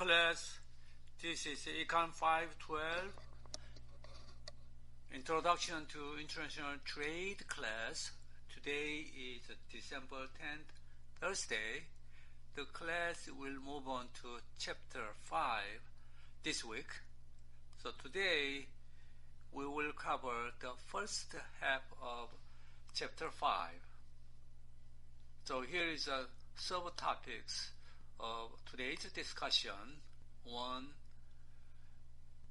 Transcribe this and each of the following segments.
class. This is Econ 512, Introduction to International Trade class. Today is December 10th, Thursday. The class will move on to Chapter 5 this week. So today we will cover the first half of Chapter 5. So here is a subtopics of today's discussion. 1.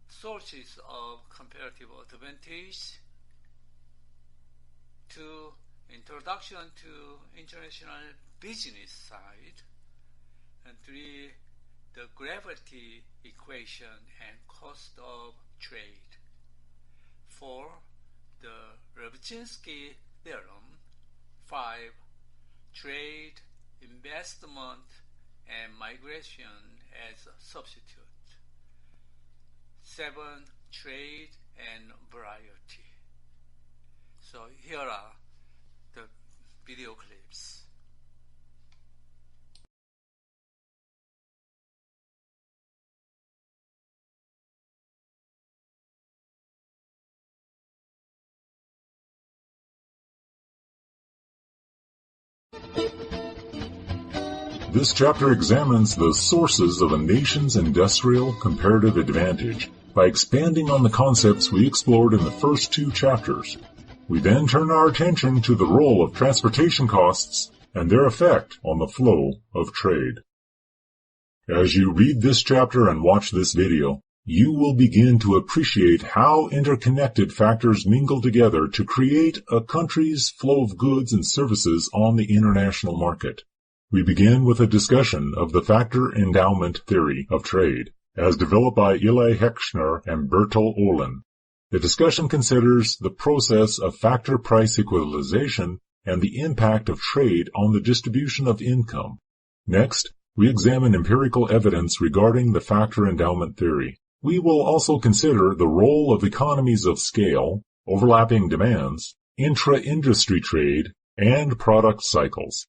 Sources of comparative advantage. 2. Introduction to international business side. And 3. The gravity equation and cost of trade. 4. The Ribzinski Theorem. 5. Trade, investment, and migration as a substitute. 7. Trade and variety. So here are the video clips. This chapter examines the sources of a nation's industrial comparative advantage by expanding on the concepts we explored in the first two chapters. We then turn our attention to the role of transportation costs and their effect on the flow of trade. As you read this chapter and watch this video, you will begin to appreciate how interconnected factors mingle together to create a country's flow of goods and services on the international market. We begin with a discussion of the factor endowment theory of trade, as developed by Eli Heckscher and Bertil Ohlin. The discussion considers the process of factor price equalization and the impact of trade on the distribution of income. Next, we examine empirical evidence regarding the factor endowment theory. We will also consider the role of economies of scale, overlapping demands, intra-industry trade, and product cycles.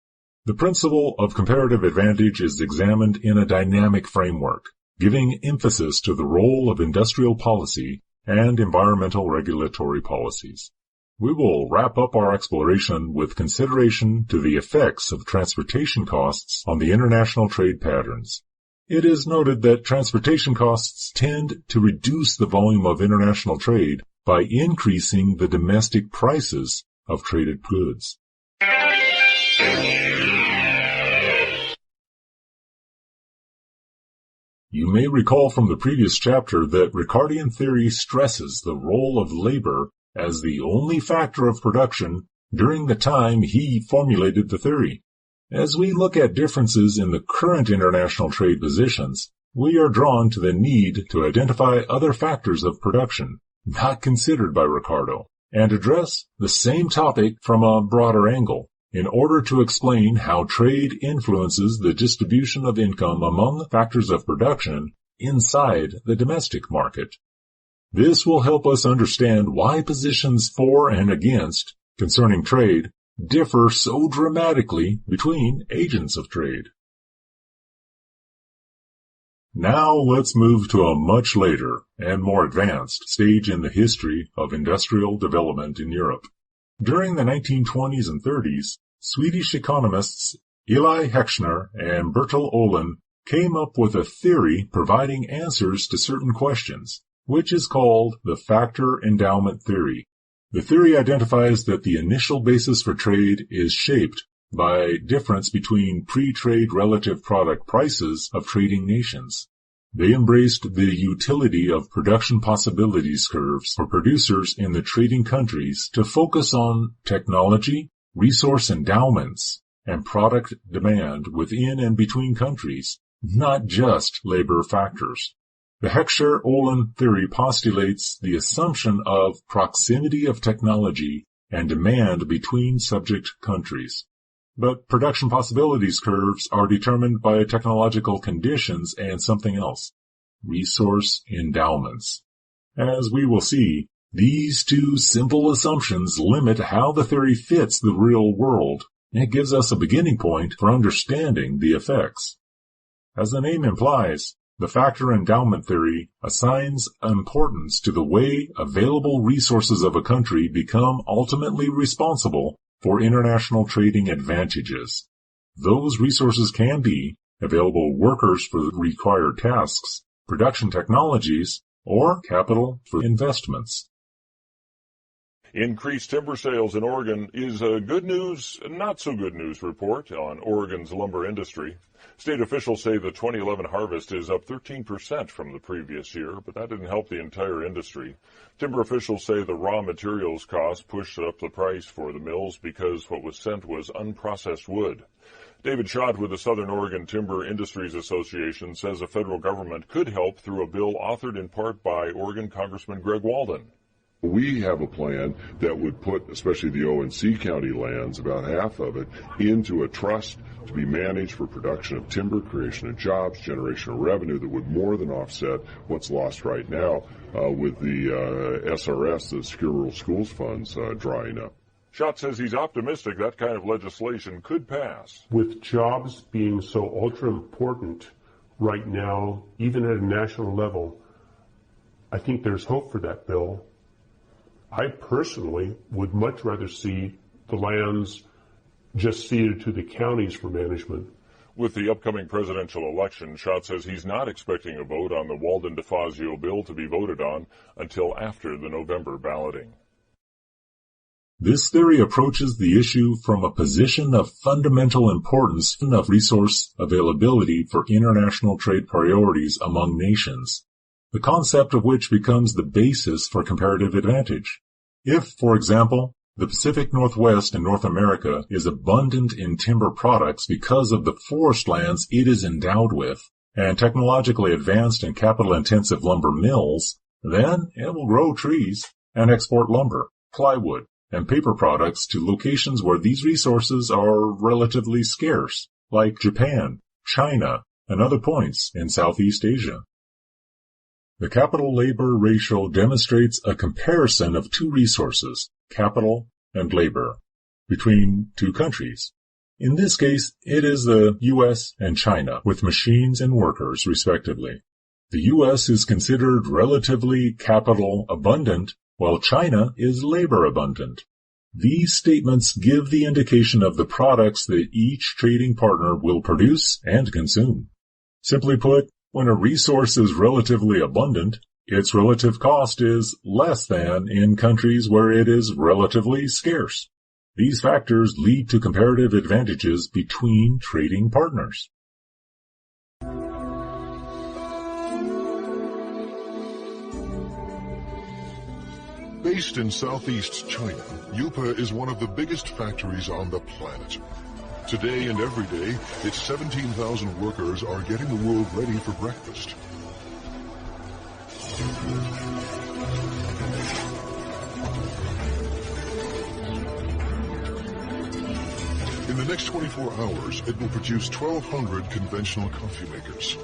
The principle of comparative advantage is examined in a dynamic framework, giving emphasis to the role of industrial policy and environmental regulatory policies. We will wrap up our exploration with consideration to the effects of transportation costs on the international trade patterns. It is noted that transportation costs tend to reduce the volume of international trade by increasing the domestic prices of traded goods. You may recall from the previous chapter that Riccardian Theory stresses the role of labor as the only factor of production during the time he formulated the theory. As we look at differences in the current international trade positions, we are drawn to the need to identify other factors of production, not considered by Ricardo, and address the same topic from a broader angle, in order to explain how trade influences the distribution of income among factors of production inside the domestic market. This will help us understand why positions for and against concerning trade differ so dramatically between agents of trade. Now let's move to a much later and more advanced stage in the history of industrial development in Europe. During the 1920s and 30s, Swedish economists Eli Heckscher and Bertil Ohlin came up with a theory providing answers to certain questions, which is called the factor endowment theory. The theory identifies that the initial basis for trade is shaped by difference between pre-trade relative product prices of trading nations. They embraced the utility of production possibilities curves for producers in the trading countries to focus on technology, resource endowments, and product demand within and between countries, not just labor factors. The Heckscher-Ohlin theory postulates the assumption of proximity of technology and demand between subject countries. But production possibilities curves are determined by technological conditions and something else, resource endowments. As we will see, these two simple assumptions limit how the theory fits the real world, and it gives us a beginning point for understanding the effects. As the name implies, The factor endowment theory assigns importance to the way available resources of a country become ultimately responsible for international trading advantages. Those resources can be available workers for required tasks, production technologies, or capital for investments. Increased timber sales in Oregon is a good news, not so good news report on Oregon's lumber industry. State officials say the 2011 harvest is up 13% from the previous year, but that didn't help the entire industry. Timber officials say the raw materials cost pushed up the price for the mills because what was sent was unprocessed wood. David Schott with the Southern Oregon Timber Industries Association says the federal government could help through a bill authored in part by Oregon Congressman Greg Walden. We have a plan that would put, especially the O&C County lands, about half of it, into a trust to be managed for production of timber, creation of jobs, generation of revenue that would more than offset what's lost right now with the SRS, the Secure Rural Schools funds, drying up. Schott says he's optimistic that kind of legislation could pass. With jobs being so ultra important right now, even at a national level, I think there's hope for that bill. I personally would much rather see the lands just ceded to the counties for management. With the upcoming presidential election, Schott says he's not expecting a vote on the Walden-DeFazio bill to be voted on until after the November balloting. This theory approaches the issue from a position of fundamental importance of resource availability for international trade priorities among nations, the concept of which becomes the basis for comparative advantage. If, for example, the Pacific Northwest in North America is abundant in timber products because of the forest lands it is endowed with, and technologically advanced and capital-intensive lumber mills, then it will grow trees and export lumber, plywood, and paper products to locations where these resources are relatively scarce, like Japan, China, and other points in Southeast Asia. The capital-labor ratio demonstrates a comparison of two resources, capital and labor, between two countries. In this case, it is the U.S. and China, with machines and workers, respectively. The U.S. is considered relatively capital-abundant, while China is labor-abundant. These statements give the indication of the products that each trading partner will produce and consume. Simply put, when a resource is relatively abundant, its relative cost is less than in countries where it is relatively scarce. These factors lead to comparative advantages between trading partners. Based in southeast China, Yupa is one of the biggest factories on the planet. Today and every day, its 17,000 workers are getting the world ready for breakfast. In the next 24 hours, it will produce 1,200 conventional coffee makers.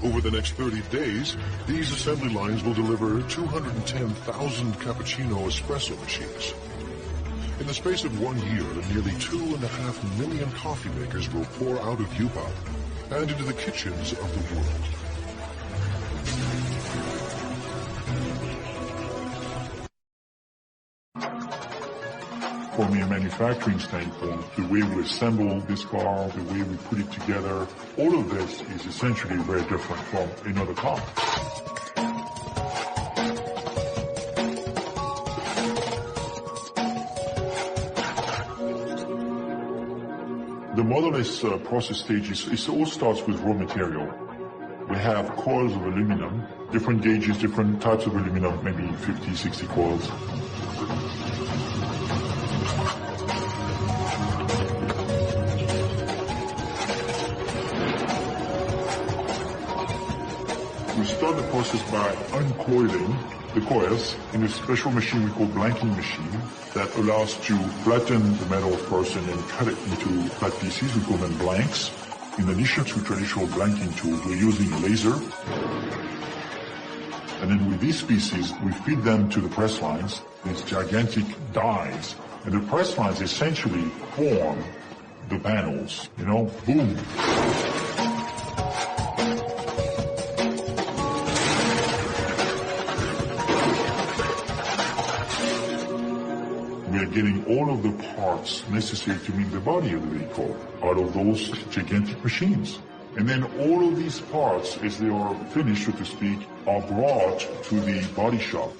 Over the next 30 days, these assembly lines will deliver 210,000 cappuccino espresso machines. In the space of 1 year, nearly 2.5 million coffee makers will pour out of Yupa and into the kitchens of the world. From a manufacturing standpoint, the way we assemble this car, the way we put it together, all of this is essentially very different from another car. The Modernist process stage it all starts with raw material. We have coils of aluminum, different gauges, different types of aluminum, maybe 50, 60 coils. We start the process by uncoiling the coils in a special machine we call blanking machine that allows to flatten the metal first and then cut it into flat pieces. We call them blanks. In addition to traditional blanking tools, we're using a laser. And then with these pieces, we feed them to the press lines, these gigantic dies. And the press lines essentially form the panels, boom. getting all of the parts necessary to make the body of the vehicle out of those gigantic machines. And then all of these parts, as they are finished, so to speak, are brought to the body shop.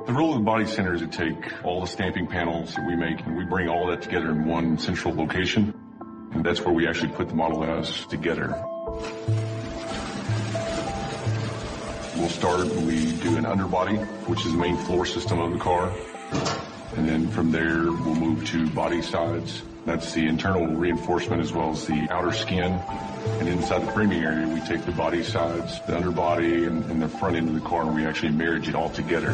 The role of the body center is to take all the stamping panels that we make and we bring all that together in one central location. And that's where we actually put the Model S together. We'll start and we do an underbody, which is the main floor system of the car. And then from there, we'll move to body sides. That's the internal reinforcement as well as the outer skin. And inside the framing area, we take the body sides, the underbody, and the front end of the car, and we actually marriage it all together.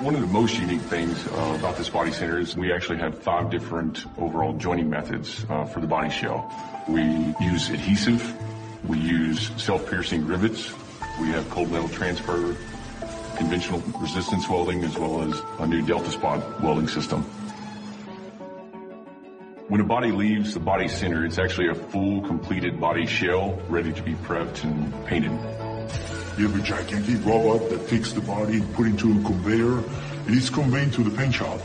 One of the most unique things about this body center is we actually have 5 different overall joining methods for the body shell. We use adhesive, we use self-piercing rivets, we have cold metal transfer, conventional resistance welding, as well as a new delta spot welding system. When a body leaves the body center, it's actually a full completed body shell ready to be prepped and painted. You have a gigantic robot that takes the body and put it into a conveyor. It is conveyed to the paint shop.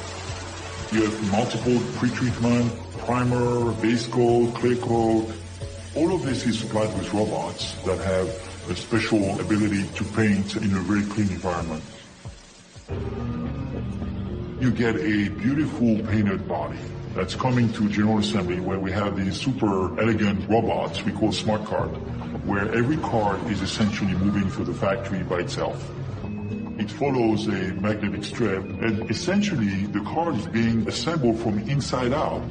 You have multiple pre-treatment, primer, base coat, clear coat. All of this is supplied with robots that have a special ability to paint in a very clean environment. You get a beautiful painted body that's coming to General Assembly, where we have these super elegant robots we call smart card, where every card is essentially moving through the factory by itself. It follows a magnetic strip, and essentially the card is being assembled from inside out.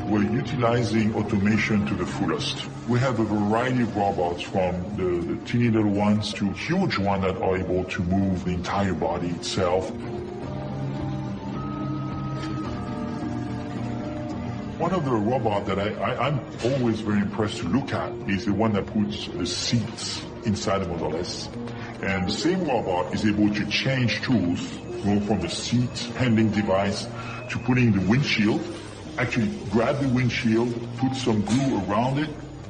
We're utilizing automation to the fullest. We have a variety of robots, from the teeny little ones to huge ones that are able to move the entire body itself. One of the robots that I'm always very impressed to look at is the one that puts the seats inside the Model S. And the same robot is able to change tools, go from the seat handling device to putting the windshield, actually grab the windshield, put some glue around it,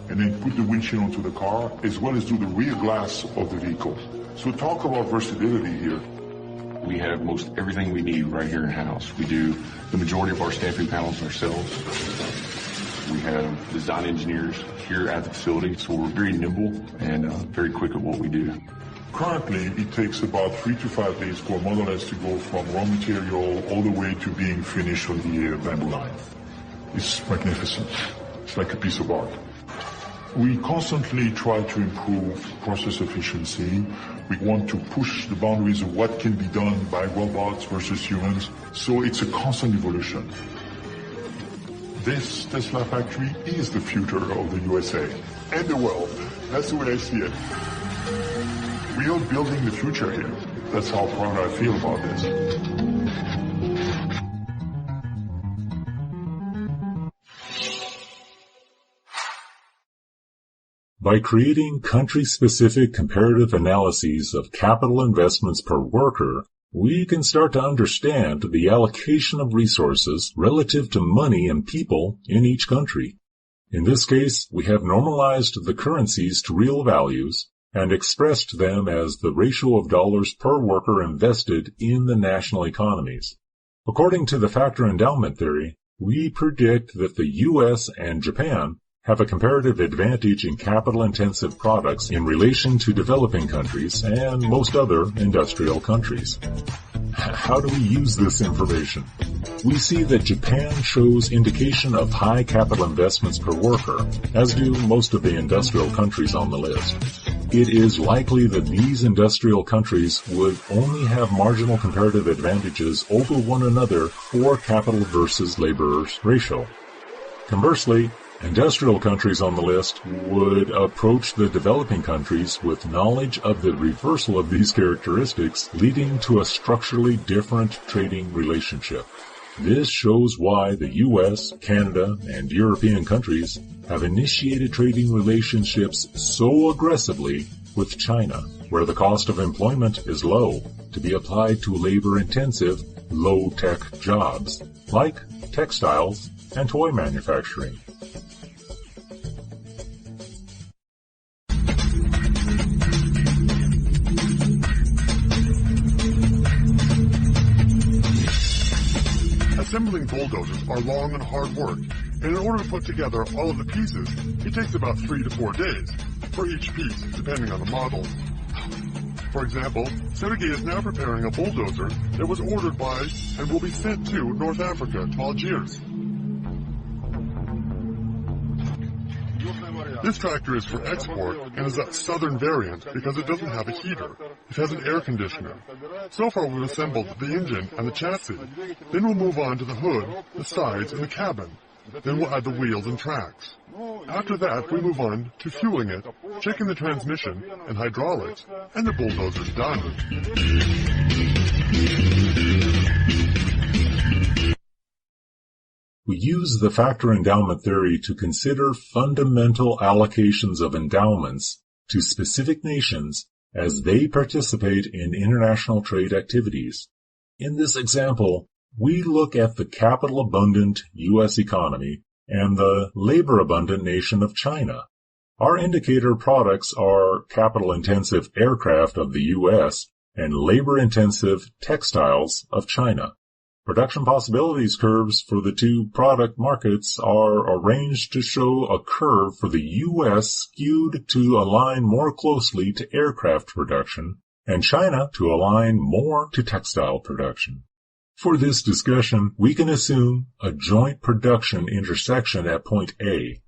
and then put the windshield onto the car, as well as do the rear glass of the vehicle. So talk about versatility here. We have most everything we need right here in-house. We do the majority of our stamping panels ourselves. We have design engineers here at the facility, so we're very nimble and very quick at what we do. Currently, it takes about 3 to 5 days for a Model S to go from raw material all the way to being finished on the bamboo line. It's magnificent. It's like a piece of art. We constantly try to improve process efficiency. We want to push the boundaries of what can be done by robots versus humans. So it's a constant evolution. This Tesla factory is the future of the USA and the world. That's the way I see it. We are building the future here. That's how proud I feel about this. By creating country-specific comparative analyses of capital investments per worker, we can start to understand the allocation of resources relative to money and people in each country. In this case, we have normalized the currencies to real values and expressed them as the ratio of dollars per worker invested in the national economies. According to the factor endowment theory, we predict that the U.S. and Japan have a comparative advantage in capital-intensive products in relation to developing countries and most other industrial countries. How do we use this information? We see that Japan shows indication of high capital investments per worker, as do most of the industrial countries on the list. It is likely that these industrial countries would only have marginal comparative advantages over one another for capital versus laborers ratio. Conversely, industrial countries on the list would approach the developing countries with knowledge of the reversal of these characteristics, leading to a structurally different trading relationship. This shows why the U.S., Canada, and European countries have initiated trading relationships so aggressively with China, where the cost of employment is low, to be applied to labor-intensive, low-tech jobs, like textiles and toy manufacturing. Assembling bulldozers are long and hard work, and in order to put together all of the pieces, it takes about 3 to 4 days for each piece, depending on the model. For example, Sergei is now preparing a bulldozer that was ordered by and will be sent to North Africa, to Algiers. This tractor is for export and is a southern variant because it doesn't have a heater. It has an air conditioner. So far we've assembled the engine and the chassis. Then we'll move on to the hood, the sides, and the cabin. Then we'll add the wheels and tracks. After that, we move on to fueling it, checking the transmission and hydraulics, and the bulldozer's done. We use the factor endowment theory to consider fundamental allocations of endowments to specific nations as they participate in international trade activities. In this example, we look at the capital-abundant U.S. economy and the labor-abundant nation of China. Our indicator products are capital-intensive aircraft of the U.S. and labor-intensive textiles of China. Production possibilities curves for the two product markets are arranged to show a curve for the U.S. skewed to align more closely to aircraft production and China to align more to textile production. For this discussion, we can assume a joint production intersection at point A.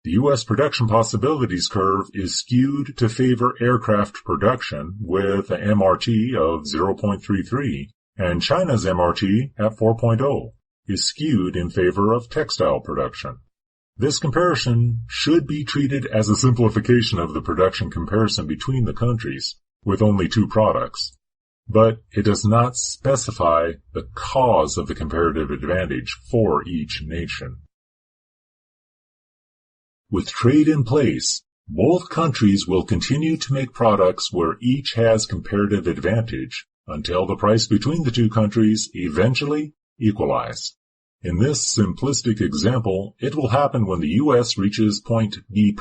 The U.S. production possibilities curve is skewed to favor aircraft production with an MRT of 0.33, and China's MRT at 4.0 is skewed in favor of textile production. This comparison should be treated as a simplification of the production comparison between the countries, with only two products. But it does not specify the cause of the comparative advantage for each nation. With trade in place, both countries will continue to make products where each has comparative advantage until the price between the two countries eventually equalize. In this simplistic example, it will happen when the U.S. reaches point B'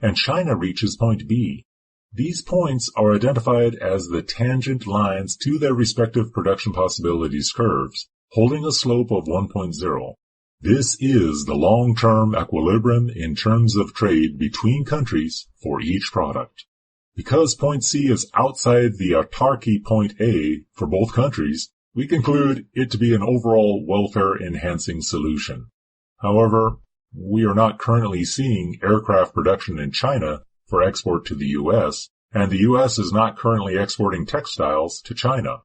and China reaches point B. These points are identified as the tangent lines to their respective production possibilities curves, holding a slope of 1.0. This is the long-term equilibrium in terms of trade between countries for each product. Because point C is outside the autarky point A for both countries, we conclude it to be an overall welfare-enhancing solution. However, we are not currently seeing aircraft production in China for export to the U.S., and the U.S. is not currently exporting textiles to China.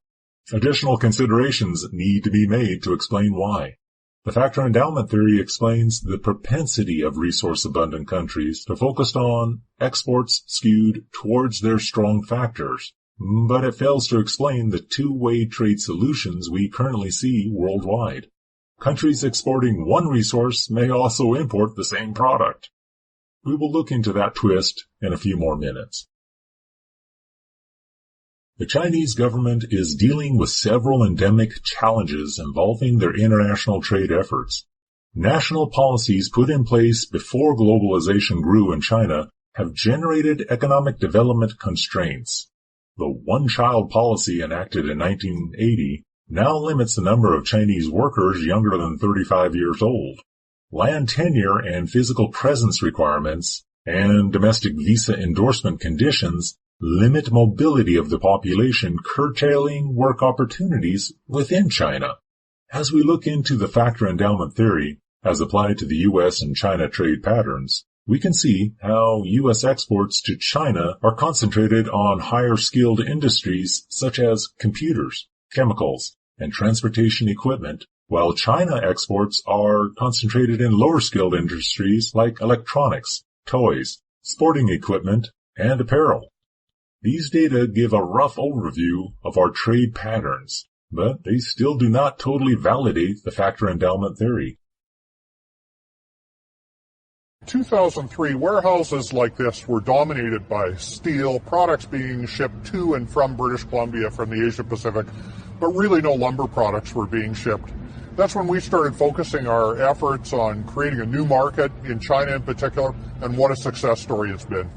Additional considerations need to be made to explain why. The factor endowment theory explains the propensity of resource-abundant countries to focus on exports skewed towards their strong factors, but it fails to explain the two-way trade solutions we currently see worldwide. Countries exporting one resource may also import the same product. We will look into that twist in a few more minutes. The Chinese government is dealing with several endemic challenges involving their international trade efforts. National policies put in place before globalization grew in China have generated economic development constraints. The one-child policy enacted in 1980 now limits the number of Chinese workers younger than 35 years old. Land tenure and physical presence requirements and domestic visa endorsement conditions limit mobility of the population, curtailing work opportunities within China. As we look into the factor endowment theory as applied to the U.S. and China trade patterns, we can see how U.S. exports to China are concentrated on higher-skilled industries such as computers, chemicals, and transportation equipment, while China exports are concentrated in lower-skilled industries like electronics, toys, sporting equipment, and apparel. These data give a rough overview of our trade patterns, but they still do not totally validate the factor endowment theory. In 2003, warehouses like this were dominated by steel, products being shipped to and from British Columbia from the Asia Pacific, but really no lumber products were being shipped. That's when we started focusing our efforts on creating a new market in China in particular, and what a success story it's been.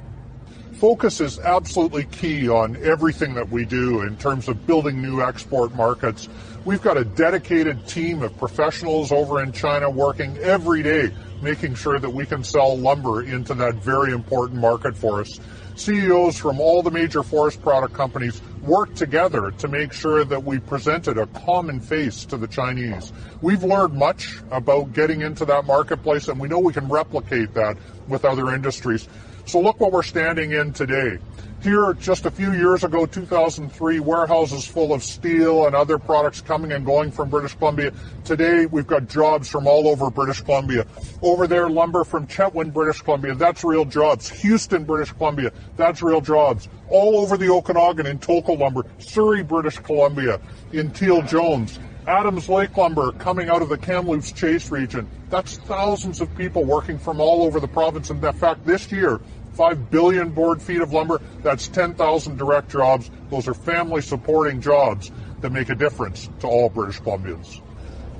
Focus is absolutely key on everything that we do in terms of building new export markets. We've got a dedicated team of professionals over in China working every day, making sure that we can sell lumber into that very important market for us. CEOs from all the major forest product companies work together to make sure that we presented a common face to the Chinese. We've learned much about getting into that marketplace, and we know we can replicate that with other industries. So look what we're standing in today. Here, just a few years ago, 2003, warehouses full of steel and other products coming and going from British Columbia. Today, we've got jobs from all over British Columbia. Over there, lumber from Chetwynd, British Columbia. That's real jobs. Houston, British Columbia. That's real jobs. All over the Okanagan in Toco Lumber. Surrey, British Columbia. In Teal Jones. Adams Lake Lumber coming out of the Kamloops Chase region. That's thousands of people working from all over the province. And in fact, this year, 5 billion board feet of lumber, that's 10,000 direct jobs. Those are family-supporting jobs that make a difference to all British Columbians.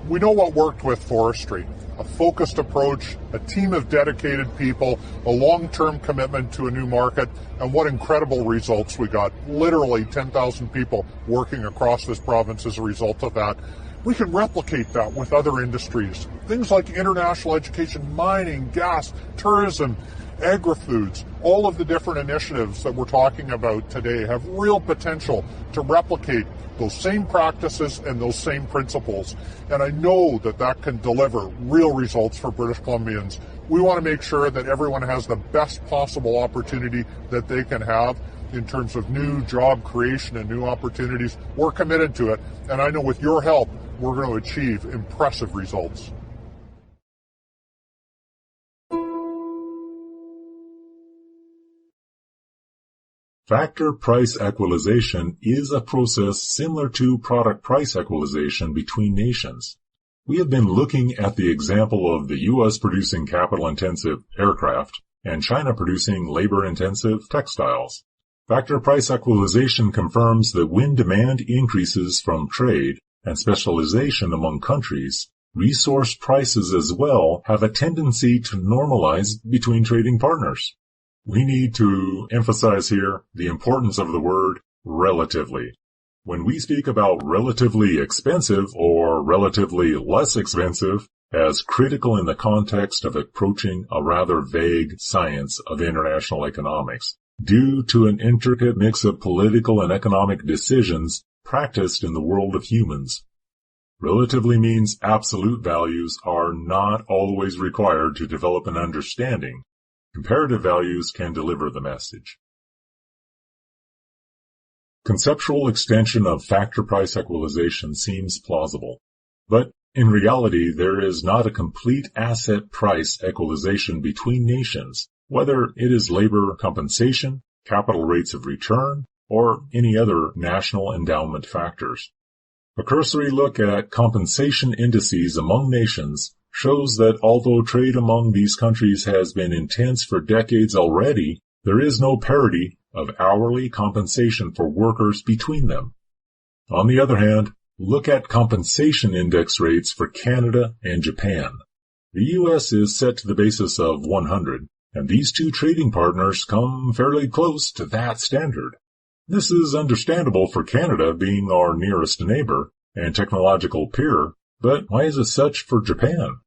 We know what worked with forestry. A focused approach, a team of dedicated people, a long-term commitment to a new market, and what incredible results we got. Literally 10,000 people working across this province as a result of that. We can replicate that with other industries. Things like international education, mining, gas, tourism, agri-foods, all of the different initiatives that we're talking about today have real potential to replicate those same practices and those same principles. And I know that that can deliver real results for British Columbians. We want to make sure that everyone has the best possible opportunity that they can have in terms of new job creation and new opportunities. We're committed to it, and I know with your help, we're going to achieve impressive results. Factor price equalization is a process similar to product price equalization between nations. We have been looking at the example of the U.S. producing capital-intensive aircraft and China producing labor-intensive textiles. Factor price equalization confirms that when demand increases from trade and specialization among countries, resource prices as well have a tendency to normalize between trading partners. We need to emphasize here the importance of the word relatively. When we speak about relatively expensive or relatively less expensive as critical in the context of approaching a rather vague science of international economics, due to an intricate mix of political and economic decisions practiced in the world of humans. Relatively means absolute values are not always required to develop an understanding. Comparative values can deliver the message. Conceptual extension of factor price equalization seems plausible, but in reality there is not a complete asset price equalization between nations, whether it is labor compensation, capital rates of return, or any other national endowment factors. A cursory look at compensation indices among nations shows that although trade among these countries has been intense for decades already, there is no parity of hourly compensation for workers between them. On the other hand, look at compensation index rates for Canada and Japan. The U.S. is set to the basis of 100, and these two trading partners come fairly close to that standard. This is understandable for Canada being our nearest neighbor and technological peer, but why is it such for Japan?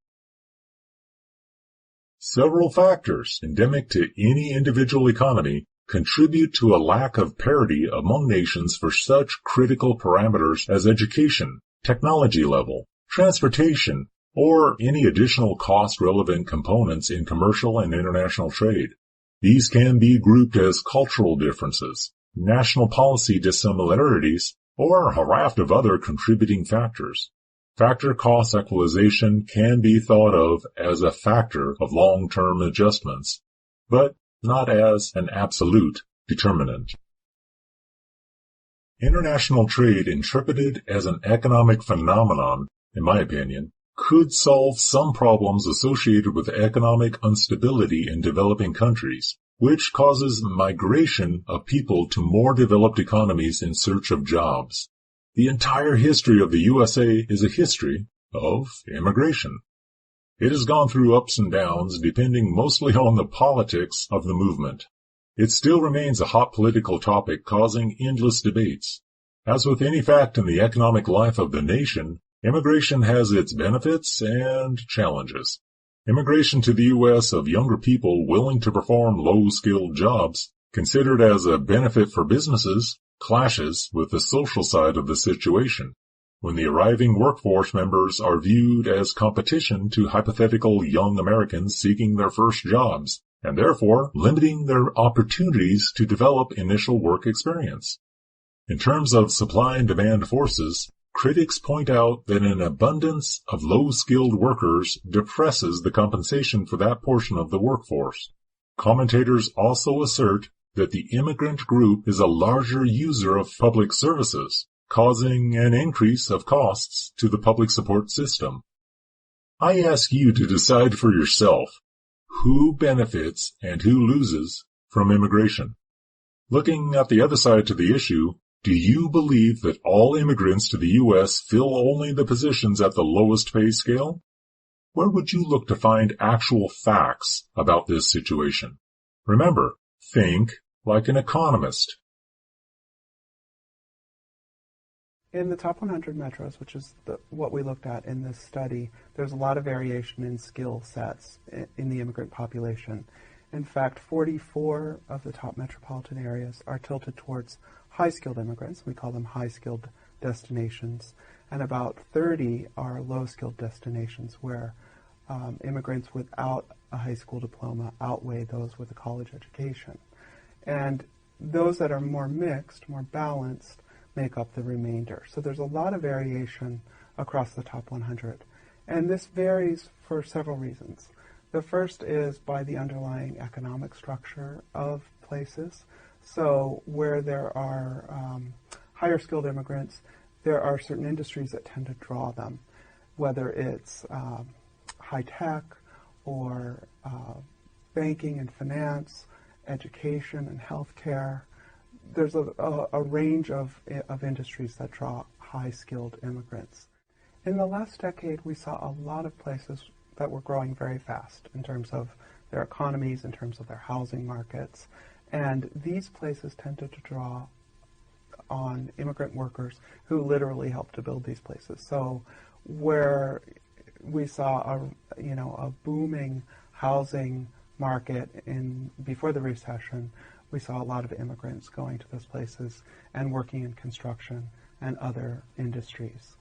Several factors endemic to any individual economy contribute to a lack of parity among nations for such critical parameters as education, technology level, transportation, or any additional cost-relevant components in commercial and international trade. These can be grouped as cultural differences, national policy dissimilarities, or a raft of other contributing factors. Factor cost equalization can be thought of as a factor of long-term adjustments, but not as an absolute determinant. International trade interpreted as an economic phenomenon, in my opinion, could solve some problems associated with economic instability in developing countries, which causes migration of people to more developed economies in search of jobs. The entire history of the USA is a history of immigration. It has gone through ups and downs depending mostly on the politics of the movement. It still remains a hot political topic causing endless debates. As with any fact in the economic life of the nation, immigration has its benefits and challenges. Immigration to the U.S. of younger people willing to perform low-skilled jobs, considered as a benefit for businesses, clashes with the social side of the situation, when the arriving workforce members are viewed as competition to hypothetical young Americans seeking their first jobs, and therefore limiting their opportunities to develop initial work experience. In terms of supply and demand forces, critics point out that an abundance of low-skilled workers depresses the compensation for that portion of the workforce. Commentators also assert that the immigrant group is a larger user of public services, causing an increase of costs to the public support system. I ask you to decide for yourself who benefits and who loses from immigration. Looking at the other side to the issue, do you believe that all immigrants to the U.S. fill only the positions at the lowest pay scale? Where would you look to find actual facts about this situation? Remember, think like an economist. In the top 100 metros, which is what we looked at in this study, there's a lot of variation in skill sets in the immigrant population. In fact, 44 of the top metropolitan areas are tilted towards high-skilled immigrants. We call them high-skilled destinations. And about 30 are low-skilled destinations where immigrants without a high school diploma outweigh those with a college education. And those that are more mixed, more balanced, make up the remainder. So there's a lot of variation across the top 100. And this varies for several reasons. The first is by the underlying economic structure of places. So where there are higher skilled immigrants, there are certain industries that tend to draw them, whether it's high tech or banking and finance, education and healthcare. There's a range of industries that draw high-skilled immigrants. In the last decade, we saw a lot of places that were growing very fast in terms of their economies, in terms of their housing markets, and these places tended to draw on immigrant workers who literally helped to build these places. So where we saw a booming housing market before the recession, we saw a lot of immigrants going to those places and working in construction and other industries.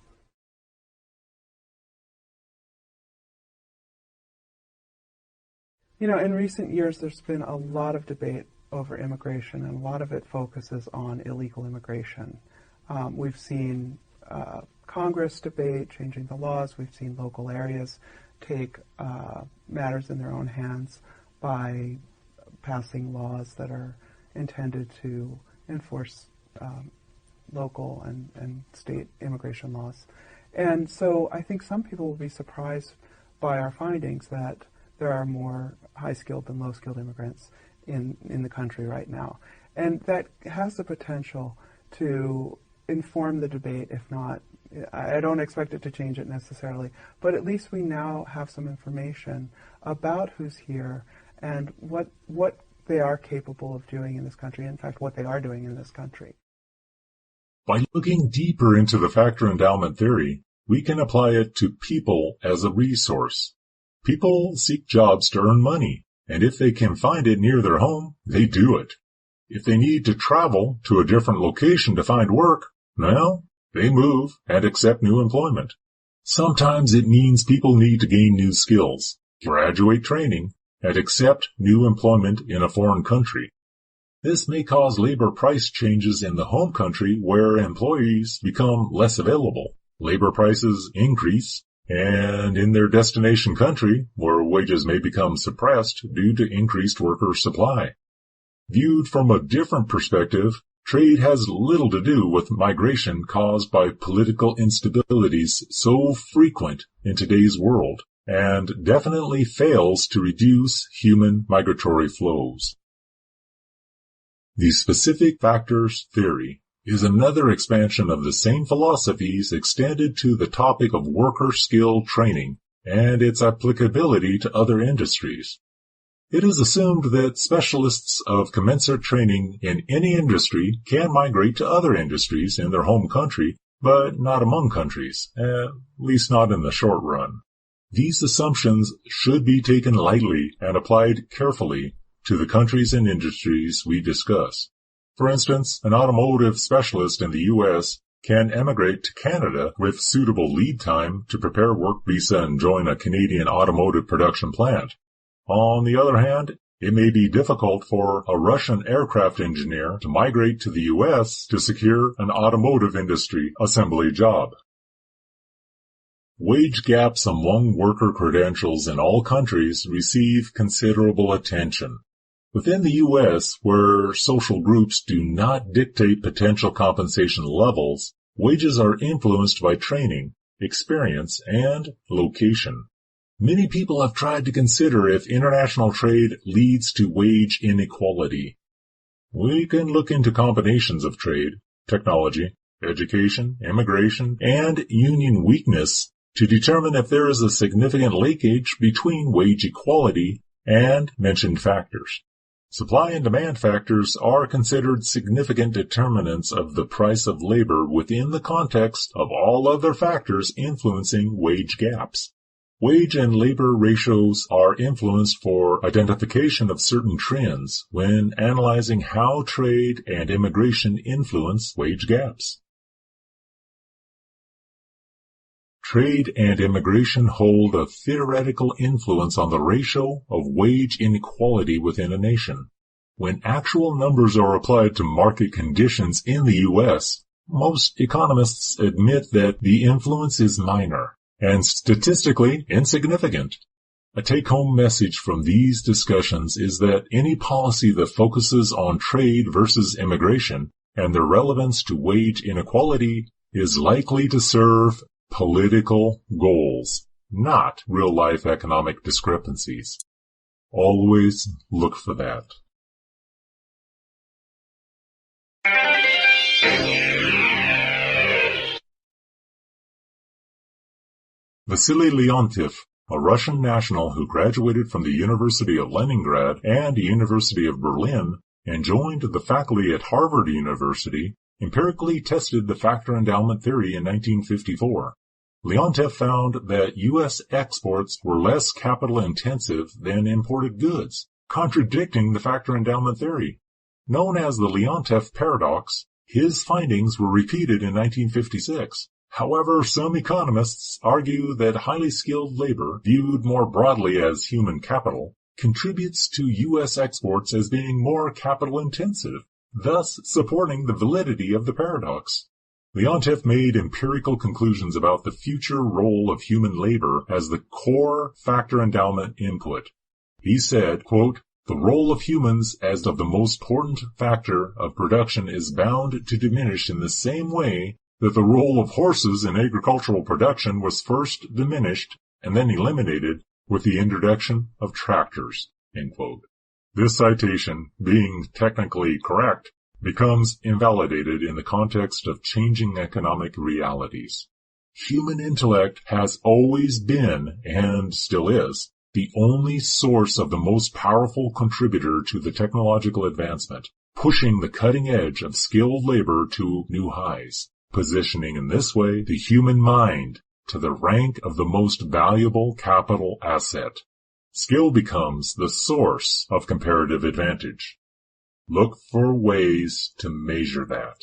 In recent years, there's been a lot of debate over immigration, and a lot of it focuses on illegal immigration. We've seen Congress debate changing the laws. We've seen local areas take matters in their own hands by passing laws that are intended to enforce local and state immigration laws. And so I think some people will be surprised by our findings that there are more high-skilled than low-skilled immigrants in the country right now. And that has the potential to inform the debate, if not, I don't expect it to change it necessarily, but at least we now have some information about who's here and what they are capable of doing in this country, in fact, what they are doing in this country. By looking deeper into the factor endowment theory, we can apply it to people as a resource. People seek jobs to earn money, and if they can find it near their home, they do it. If they need to travel to a different location to find work, well, they move and accept new employment. Sometimes it means people need to gain new skills, graduate training, and accept new employment in a foreign country. This may cause labor price changes in the home country where employees become less available. Labor prices increase, and in their destination country, where wages may become suppressed due to increased worker supply. Viewed from a different perspective, trade has little to do with migration caused by political instabilities so frequent in today's world, and definitely fails to reduce human migratory flows. The specific factors theory is another expansion of the same philosophies extended to the topic of worker skill training and its applicability to other industries. It is assumed that specialists of commensurate training in any industry can migrate to other industries in their home country, but not among countries, at least not in the short run. These assumptions should be taken lightly and applied carefully to the countries and industries we discuss. For instance, an automotive specialist in the U.S. can emigrate to Canada with suitable lead time to prepare work visa and join a Canadian automotive production plant. On the other hand, it may be difficult for a Russian aircraft engineer to migrate to the U.S. to secure an automotive industry assembly job. Wage gaps among worker credentials in all countries receive considerable attention. Within the U.S., where social groups do not dictate potential compensation levels, wages are influenced by training, experience, and location. Many people have tried to consider if international trade leads to wage inequality. We can look into combinations of trade, technology, education, immigration, and union weakness to determine if there is a significant linkage between wage equality and mentioned factors. Supply and demand factors are considered significant determinants of the price of labor within the context of all other factors influencing wage gaps. Wage and labor ratios are influenced for identification of certain trends when analyzing how trade and immigration influence wage gaps. Trade and immigration hold a theoretical influence on the ratio of wage inequality within a nation. When actual numbers are applied to market conditions in the U.S., most economists admit that the influence is minor and statistically insignificant. A take-home message from these discussions is that any policy that focuses on trade versus immigration and their relevance to wage inequality is likely to serve political goals, not real-life economic discrepancies. Always look for that. Vasily Leontief, a Russian national who graduated from the University of Leningrad and the University of Berlin and joined the faculty at Harvard University, empirically tested the factor endowment theory in 1954. Leontief found that U.S. exports were less capital-intensive than imported goods, contradicting the factor endowment theory. Known as the Leontief paradox, his findings were repeated in 1956. However, some economists argue that highly skilled labor, viewed more broadly as human capital, contributes to U.S. exports as being more capital-intensive, thus supporting the validity of the paradox. Leontief made empirical conclusions about the future role of human labor as the core factor endowment input. He said, quote, "The role of humans as of the most important factor of production is bound to diminish in the same way that the role of horses in agricultural production was first diminished and then eliminated with the introduction of tractors." End quote. This citation, being technically correct, becomes invalidated in the context of changing economic realities. Human intellect has always been, and still is, the only source of the most powerful contributor to the technological advancement, pushing the cutting edge of skilled labor to new highs, positioning in this way the human mind to the rank of the most valuable capital asset. Skill becomes the source of comparative advantage. Look for ways to measure that.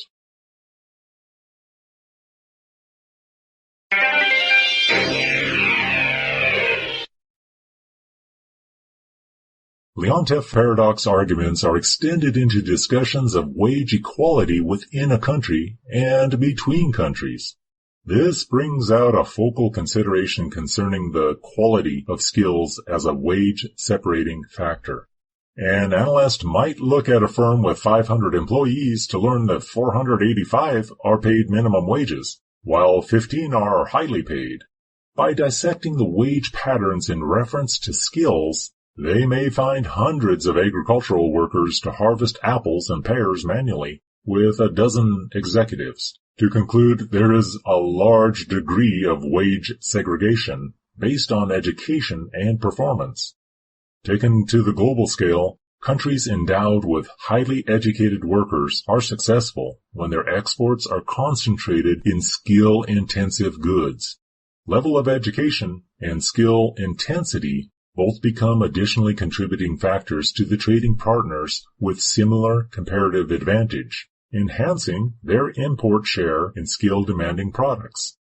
Leontief paradox arguments are extended into discussions of wage equality within a country and between countries. This brings out a focal consideration concerning the quality of skills as a wage-separating factor. An analyst might look at a firm with 500 employees to learn that 485 are paid minimum wages, while 15 are highly paid. By dissecting the wage patterns in reference to skills, they may find hundreds of agricultural workers to harvest apples and pears manually, with a dozen executives to conclude there is a large degree of wage segregation based on education and performance. Taken to the global scale, countries endowed with highly educated workers are successful when their exports are concentrated in skill-intensive goods. Level of education and skill intensity both become additionally contributing factors to the trading partners with similar comparative advantage, enhancing their import share in skill-demanding products.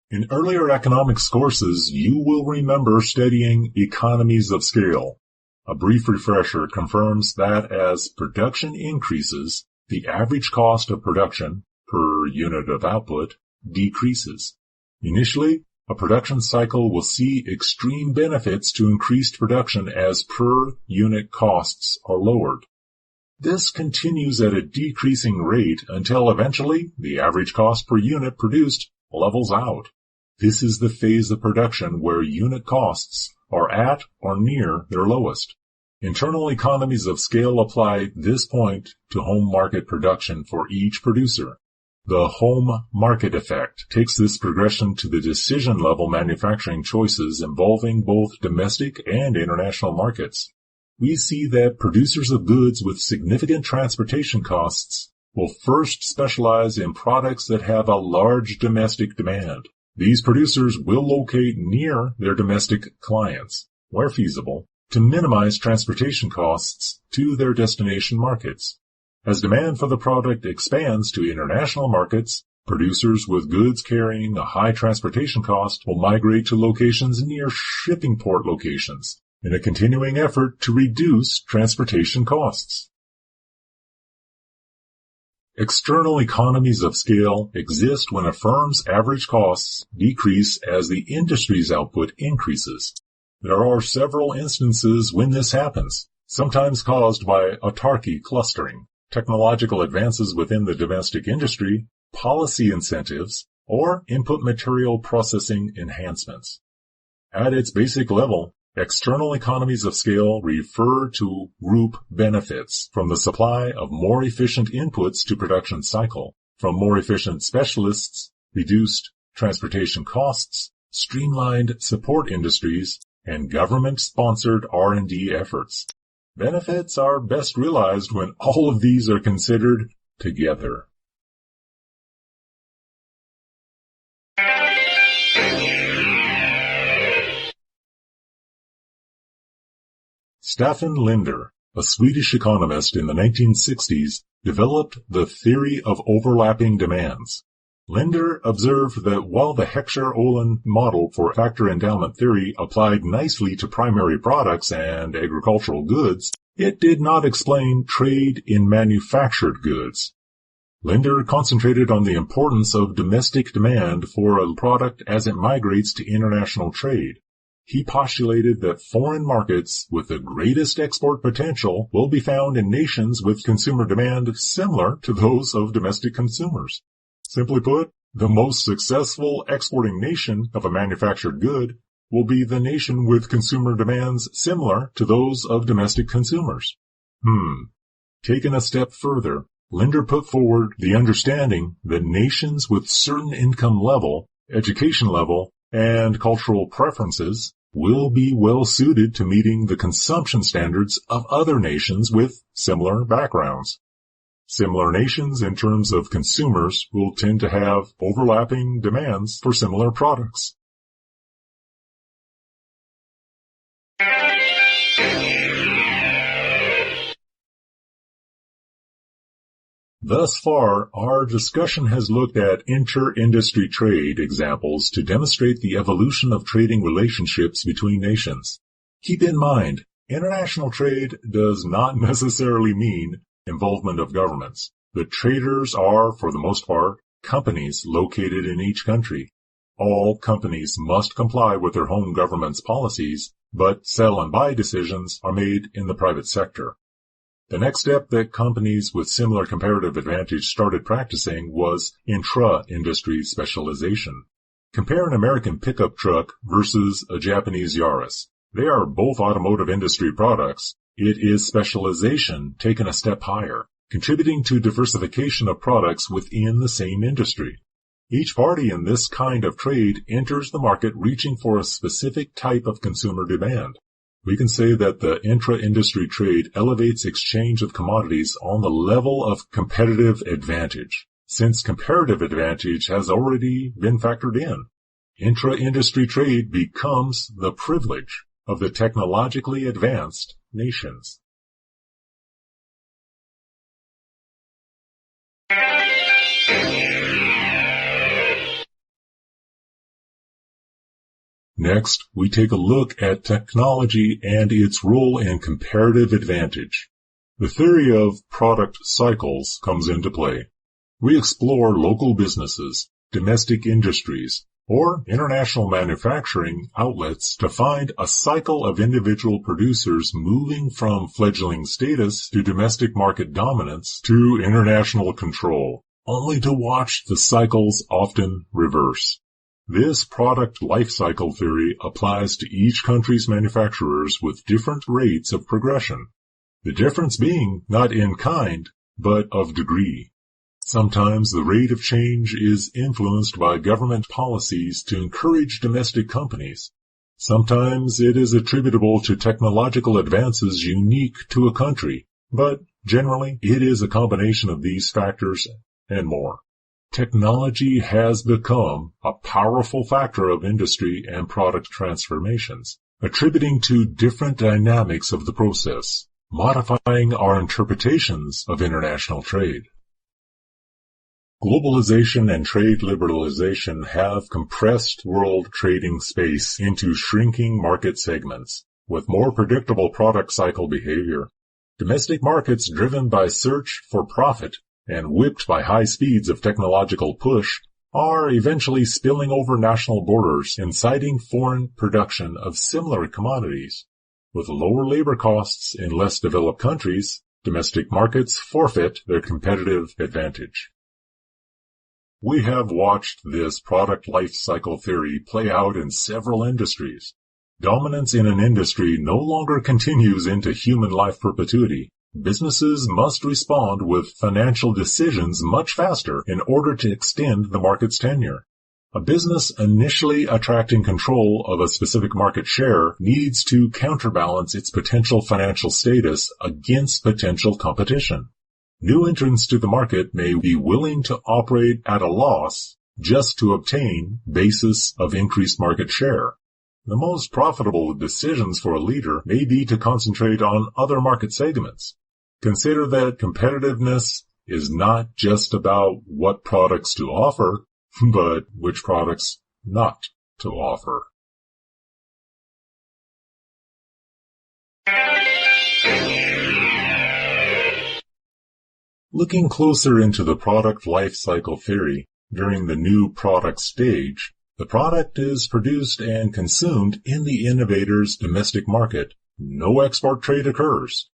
In earlier economics courses, you will remember studying economies of scale. A brief refresher confirms that as production increases, the average cost of production per unit of output decreases. Initially, a production cycle will see extreme benefits to increased production as per unit costs are lowered. This continues at a decreasing rate until eventually the average cost per unit produced levels out. This is the phase of production where unit costs are at or near their lowest. Internal economies of scale apply this point to home market production for each producer. The home market effect takes this progression to the decision-level manufacturing choices involving both domestic and international markets. We see that producers of goods with significant transportation costs will first specialize in products that have a large domestic demand. These producers will locate near their domestic clients, where feasible, to minimize transportation costs to their destination markets. As demand for the product expands to international markets, producers with goods carrying a high transportation cost will migrate to locations near shipping port locations in a continuing effort to reduce transportation costs. External economies of scale exist when a firm's average costs decrease as the industry's output increases. There are several instances when this happens, sometimes caused by autarky clustering, technological advances within the domestic industry, policy incentives, or input material processing enhancements. At its basic level, external economies of scale refer to group benefits from the supply of more efficient inputs to production cycle, from more efficient specialists, reduced transportation costs, streamlined support industries, and government-sponsored R&D efforts. Benefits are best realized when all of these are considered together. Staffan Linder, a Swedish economist in the 1960s, developed the theory of overlapping demands. Linder observed that while the Heckscher-Ohlin model for factor endowment theory applied nicely to primary products and agricultural goods, it did not explain trade in manufactured goods. Linder concentrated on the importance of domestic demand for a product as it migrates to international trade. He postulated that foreign markets with the greatest export potential will be found in nations with consumer demand similar to those of domestic consumers. Simply put, the most successful exporting nation of a manufactured good will be the nation with consumer demands similar to those of domestic consumers. Taken a step further, Linder put forward the understanding that nations with certain income level, education level, and cultural preferences will be well suited to meeting the consumption standards of other nations with similar backgrounds. Similar nations in terms of consumers will tend to have overlapping demands for similar products. Thus far, our discussion has looked at inter-industry trade examples to demonstrate the evolution of trading relationships between nations. Keep in mind, international trade does not necessarily mean involvement of governments. The traders are, for the most part, companies located in each country. All companies must comply with their home government's policies, but sell and buy decisions are made in the private sector. The next step that companies with similar comparative advantage started practicing was intra-industry specialization. Compare an American pickup truck versus a Japanese Yaris. They are both automotive industry products. It is specialization taken a step higher, contributing to diversification of products within the same industry. Each party in this kind of trade enters the market reaching for a specific type of consumer demand. We can say that the intra-industry trade elevates exchange of commodities on the level of competitive advantage, since comparative advantage has already been factored in. Intra-industry trade becomes the privilege of the technologically advanced nations. Next, we take a look at technology and its role in comparative advantage. The theory of product cycles comes into play. We explore local businesses, domestic industries, or international manufacturing outlets to find a cycle of individual producers moving from fledgling status to domestic market dominance to international control, only to watch the cycles often reverse. This product life cycle theory applies to each country's manufacturers with different rates of progression, the difference being not in kind, but of degree. Sometimes the rate of change is influenced by government policies to encourage domestic companies. Sometimes it is attributable to technological advances unique to a country, but generally it is a combination of these factors and more. Technology has become a powerful factor of industry and product transformations, attributing to different dynamics of the process, modifying our interpretations of international trade. Globalization and trade liberalization have compressed world trading space into shrinking market segments, with more predictable product cycle behavior. Domestic markets driven by search for profit and whipped by high speeds of technological push, are eventually spilling over national borders, inciting foreign production of similar commodities. With lower labor costs in less developed countries, domestic markets forfeit their competitive advantage. We have watched this product life cycle theory play out in several industries. Dominance in an industry no longer continues into human life perpetuity. Businesses must respond with financial decisions much faster in order to extend the market's tenure. A business initially attracting control of a specific market share needs to counterbalance its potential financial status against potential competition. New entrants to the market may be willing to operate at a loss just to obtain basis of increased market share. The most profitable decisions for a leader may be to concentrate on other market segments. Consider that competitiveness is not just about what products to offer, but which products not to offer. Looking closer into the product life cycle theory, during the new product stage, the product is produced and consumed in the innovator's domestic market. No export trade occurs.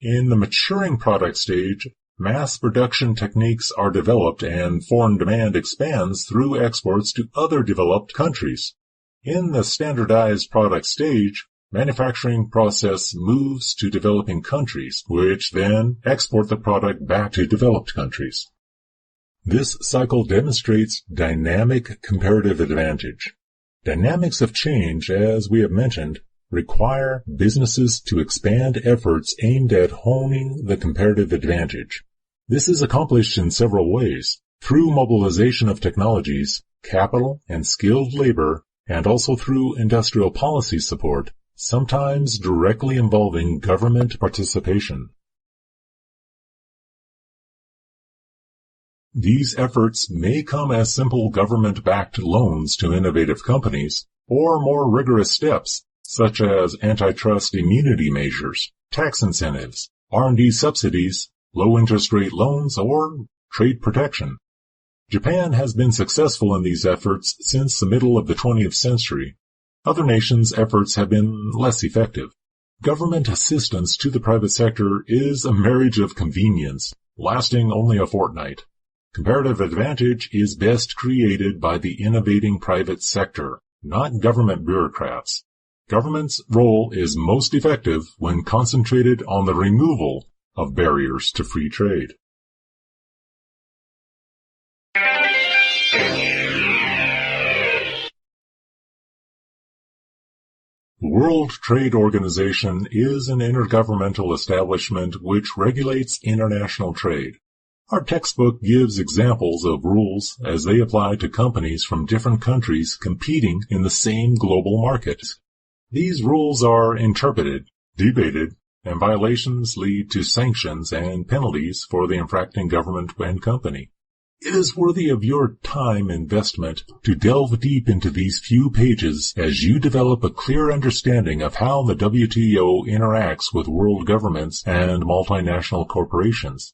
In the maturing product stage, mass production techniques are developed and foreign demand expands through exports to other developed countries. In the standardized product stage, manufacturing process moves to developing countries, which then export the product back to developed countries. This cycle demonstrates dynamic comparative advantage. Dynamics of change, as we have mentioned, require businesses to expand efforts aimed at honing the comparative advantage. This is accomplished in several ways, through mobilization of technologies, capital, and skilled labor, and also through industrial policy support, sometimes directly involving government participation. These efforts may come as simple government-backed loans to innovative companies, or more rigorous steps, such as antitrust immunity measures, tax incentives, R&D subsidies, low interest rate loans, or trade protection. Japan has been successful in these efforts since the middle of the 20th century. Other nations' efforts have been less effective. Government assistance to the private sector is a marriage of convenience, lasting only a fortnight. Comparative advantage is best created by the innovating private sector, not government bureaucrats. Government's role is most effective when concentrated on the removal of barriers to free trade. The World Trade Organization is an intergovernmental establishment which regulates international trade. Our textbook gives examples of rules as they apply to companies from different countries competing in the same global market. These rules are interpreted, debated, and violations lead to sanctions and penalties for the infracting government and company. It is worthy of your time investment to delve deep into these few pages as you develop a clear understanding of how the WTO interacts with world governments and multinational corporations.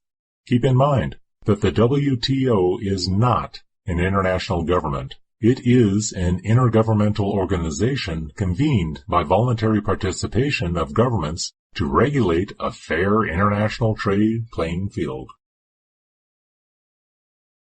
Keep in mind that the WTO is not an international government. It is an intergovernmental organization convened by voluntary participation of governments to regulate a fair international trade playing field.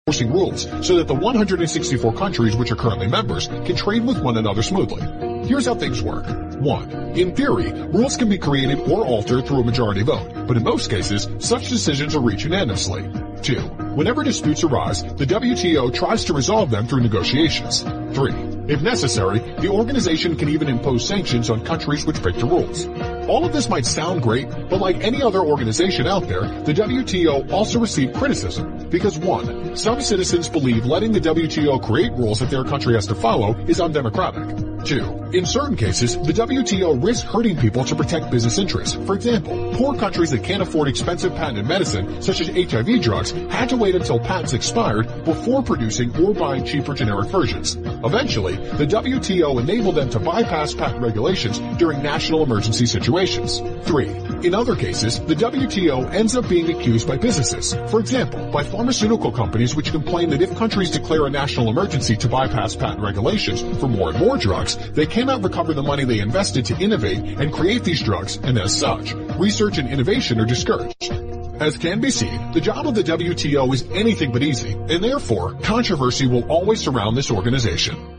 Enforcing rules so that the 164 countries which are currently members can trade with one another smoothly. Here's how things work. 1. In theory, rules can be created or altered through a majority vote, but in most cases, such decisions are reached unanimously. 2. Whenever disputes arise, the WTO tries to resolve them through negotiations. 3. If necessary, the organization can even impose sanctions on countries which break the rules. All of this might sound great, but like any other organization out there, the WTO also received criticism because 1. Some citizens believe letting the WTO create rules that their country has to follow is undemocratic. 2. In certain cases, the WTO risks hurting people to protect business interests. For example, poor countries that can't afford expensive patented medicine, such as HIV drugs, had to wait until patents expired before producing or buying cheaper generic versions. Eventually, the WTO enabled them to bypass patent regulations during national emergency situations. 3. In other cases, the WTO ends up being accused by businesses. For example, by pharmaceutical companies which complain that if countries declare a national emergency to bypass patent regulations for more and more drugs, they cannot recover the money they invested to innovate and create these drugs, and as such, research and innovation are discouraged. As can be seen, the job of the WTO is anything but easy, and therefore, controversy will always surround this organization.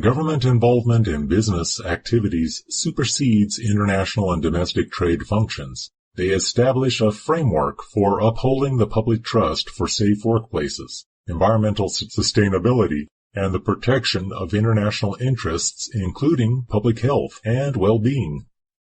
Government involvement in business activities supersedes international and domestic trade functions. They establish a framework for upholding the public trust for safe workplaces, environmental sustainability, and the protection of international interests, including public health and well-being.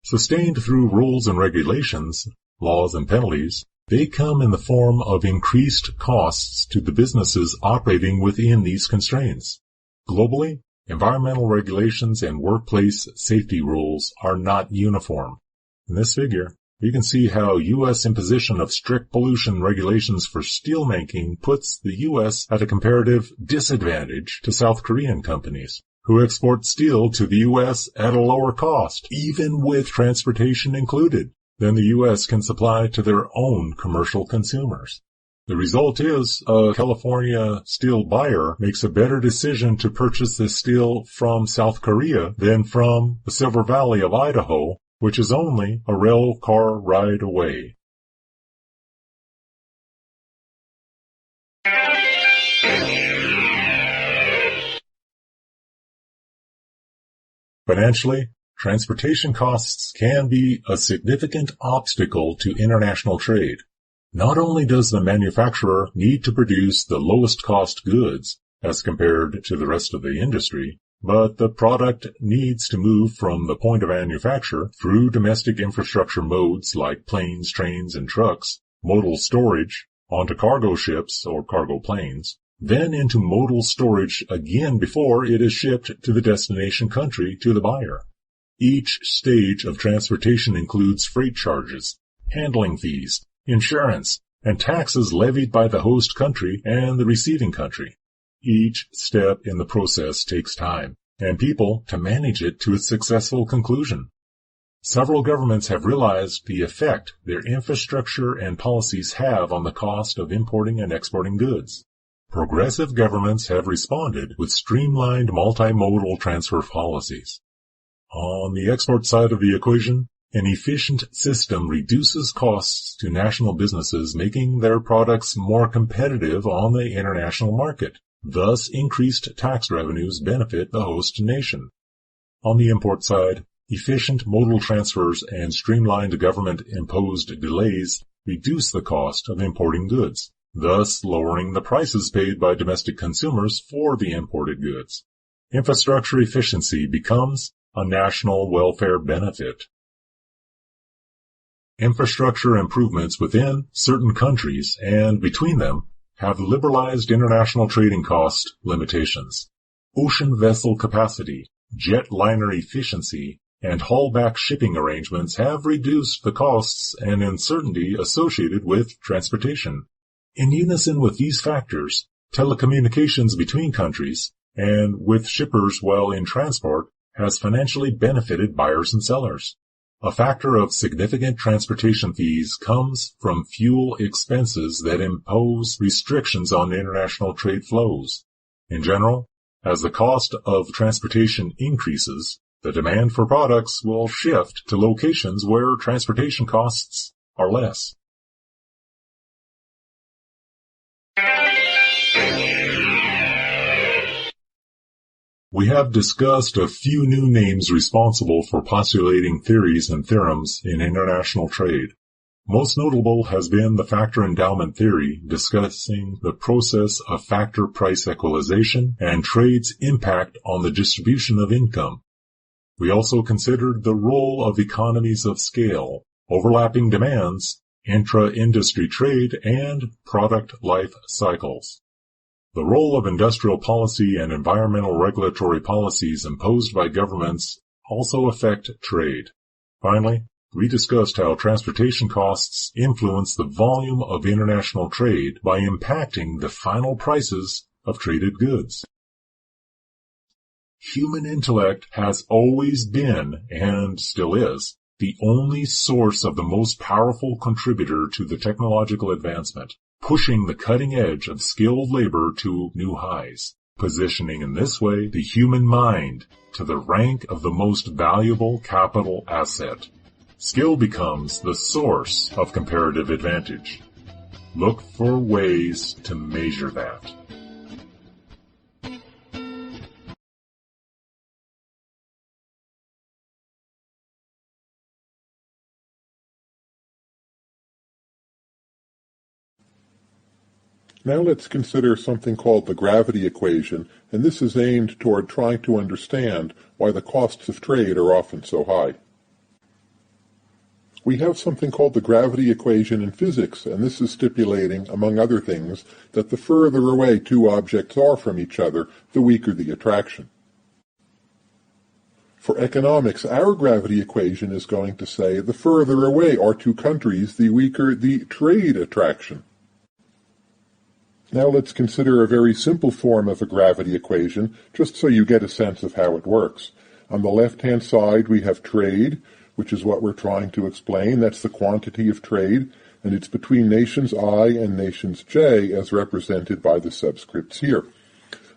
Sustained through rules and regulations, laws and penalties, they come in the form of increased costs to the businesses operating within these constraints. Globally, environmental regulations and workplace safety rules are not uniform. In this figure, we can see how U.S. imposition of strict pollution regulations for steelmaking puts the U.S. at a comparative disadvantage to South Korean companies, who export steel to the U.S. at a lower cost, even with transportation included, than the U.S. can supply to their own commercial consumers. The result is a California steel buyer makes a better decision to purchase this steel from South Korea than from the Silver Valley of Idaho, which is only a rail car ride away. Financially, transportation costs can be a significant obstacle to international trade. Not only does the manufacturer need to produce the lowest cost goods as compared to the rest of the industry, but the product needs to move from the point of manufacture through domestic infrastructure modes like planes, trains, and trucks, modal storage, onto cargo ships or cargo planes, then into modal storage again before it is shipped to the destination country to the buyer. Each stage of transportation includes freight charges, handling fees, insurance, and taxes levied by the host country and the receiving country. Each step in the process takes time and people to manage it to its successful conclusion. Several governments have realized the effect their infrastructure and policies have on the cost of importing and exporting goods. Progressive governments have responded with streamlined multimodal transfer policies. On the export side of the equation, an efficient system reduces costs to national businesses, making their products more competitive on the international market. Thus, increased tax revenues benefit the host nation. On the import side, efficient modal transfers and streamlined government-imposed delays reduce the cost of importing goods, thus lowering the prices paid by domestic consumers for the imported goods. Infrastructure efficiency becomes a national welfare benefit. Infrastructure improvements within certain countries and between them have liberalized international trading cost limitations. Ocean vessel capacity, jet liner efficiency, and haulback shipping arrangements have reduced the costs and uncertainty associated with transportation. In unison with these factors, telecommunications between countries and with shippers while in transport has financially benefited buyers and sellers. A factor of significant transportation fees comes from fuel expenses that impose restrictions on international trade flows. In general, as the cost of transportation increases, the demand for products will shift to locations where transportation costs are less. We have discussed a few new names responsible for postulating theories and theorems in international trade. Most notable has been the factor endowment theory, discussing the process of factor price equalization and trade's impact on the distribution of income. We also considered the role of economies of scale, overlapping demands, intra-industry trade, and product life cycles. The role of industrial policy and environmental regulatory policies imposed by governments also affect trade. Finally, we discussed how transportation costs influence the volume of international trade by impacting the final prices of traded goods. Human intellect has always been, and still is, the only source of the most powerful contributor to the technological advancement, pushing the cutting edge of skilled labor to new highs, positioning in this way the human mind to the rank of the most valuable capital asset. Skill becomes the source of comparative advantage. Look for ways to measure that. Now let's consider something called the gravity equation, and this is aimed toward trying to understand why the costs of trade are often so high. We have something called the gravity equation in physics, and this is stipulating, among other things, that the further away two objects are from each other, the weaker the attraction. For economics, our gravity equation is going to say the further away are two countries, the weaker the trade attraction. Now let's consider a very simple form of a gravity equation, just so you get a sense of how it works. On the left-hand side, we have trade, which is what we're trying to explain. That's the quantity of trade, and it's between nations I and nations J, as represented by the subscripts here.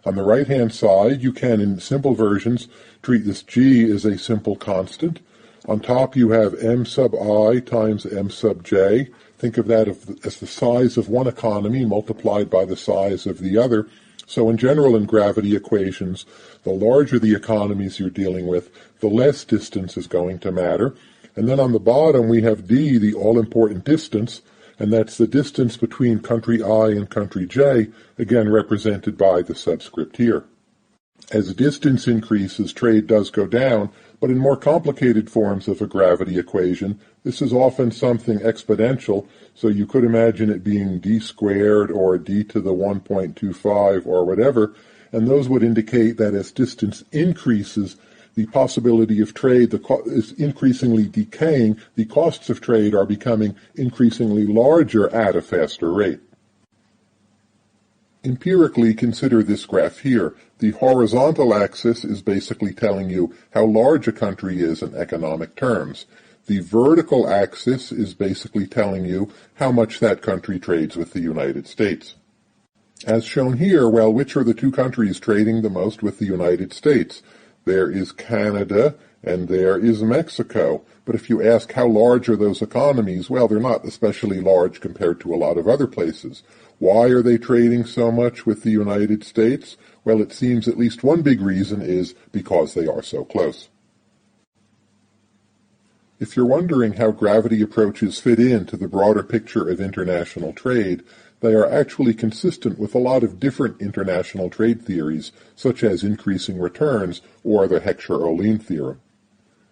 On the right-hand side, you can, in simple versions, treat this G as a simple constant. On top, you have M sub I times M sub J. Think of that as the size of one economy multiplied by the size of the other. So in general, in gravity equations, the larger the economies you're dealing with, the less distance is going to matter. And then on the bottom, we have D, the all-important distance, and that's the distance between country I and country J, again represented by the subscript here. As distance increases, trade does go down, but in more complicated forms of a gravity equation, this is often something exponential, so you could imagine it being d squared or d to the 1.25 or whatever, and those would indicate that as distance increases, the possibility of trade is increasingly decaying, the costs of trade are becoming increasingly larger at a faster rate. Empirically, consider this graph here. The horizontal axis is basically telling you how large a country is in economic terms. The vertical axis is basically telling you how much that country trades with the United States. As shown here, well, which are the two countries trading the most with the United States? There is Canada and there is Mexico. But if you ask how large are those economies, well, they're not especially large compared to a lot of other places. Why are they trading so much with the United States? Well, it seems at least one big reason is because they are so close. If you're wondering how gravity approaches fit into the broader picture of international trade, they are actually consistent with a lot of different international trade theories, such as increasing returns or the Heckscher-Ohlin theorem.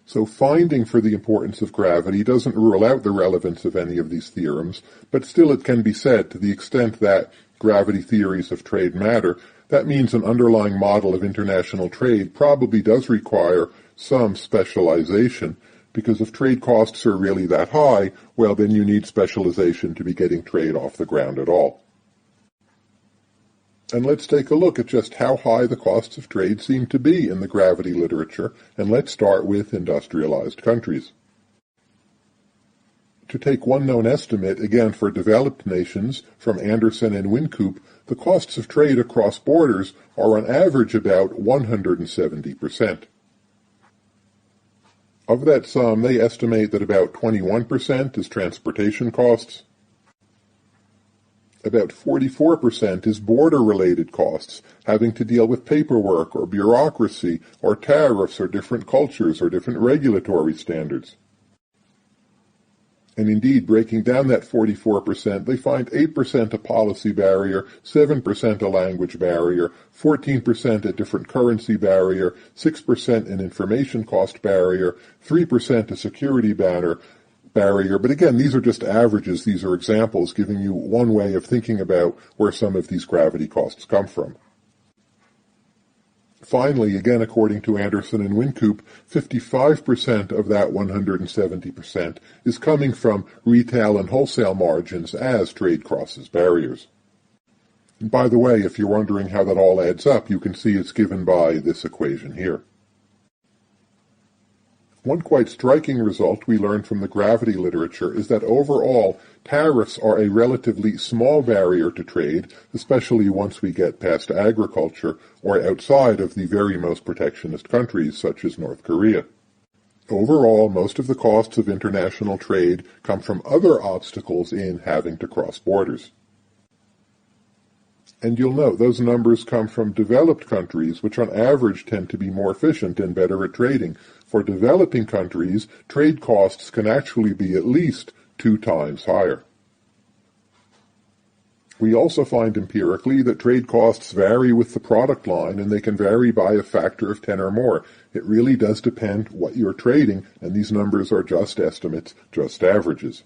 So finding for the importance of gravity doesn't rule out the relevance of any of these theorems, but still it can be said to the extent that gravity theories of trade matter, that means an underlying model of international trade probably does require some specialization, because if trade costs are really that high, well, then you need specialization to be getting trade off the ground at all. And let's take a look at just how high the costs of trade seem to be in the gravity literature, and let's start with industrialized countries. To take one known estimate, again for developed nations, from Anderson and Wynkoop, the costs of trade across borders are on average about 170%. Of that sum, they estimate that about 21% is transportation costs, about 44% is border-related costs, having to deal with paperwork or bureaucracy or tariffs or different cultures or different regulatory standards. And indeed, breaking down that 44%, they find 8% a policy barrier, 7% a language barrier, 14% a different currency barrier, 6% an information cost barrier, 3% a security barrier. But again, these are just averages. These are examples giving you one way of thinking about where some of these gravity costs come from. Finally, again, according to Anderson and Wynkoop, 55% of that 170% is coming from retail and wholesale margins as trade crosses barriers. And by the way, if you're wondering how that all adds up, you can see it's given by this equation here. One quite striking result we learned from the gravity literature is that overall, tariffs are a relatively small barrier to trade, especially once we get past agriculture or outside of the very most protectionist countries such as North Korea. Overall, most of the costs of international trade come from other obstacles in having to cross borders. And you'll note those numbers come from developed countries, which on average tend to be more efficient and better at trading. For developing countries, trade costs can actually be at least 2 times higher. We also find empirically that trade costs vary with the product line, and they can vary by a factor of 10 or more. It really does depend what you're trading, and these numbers are just estimates, just averages.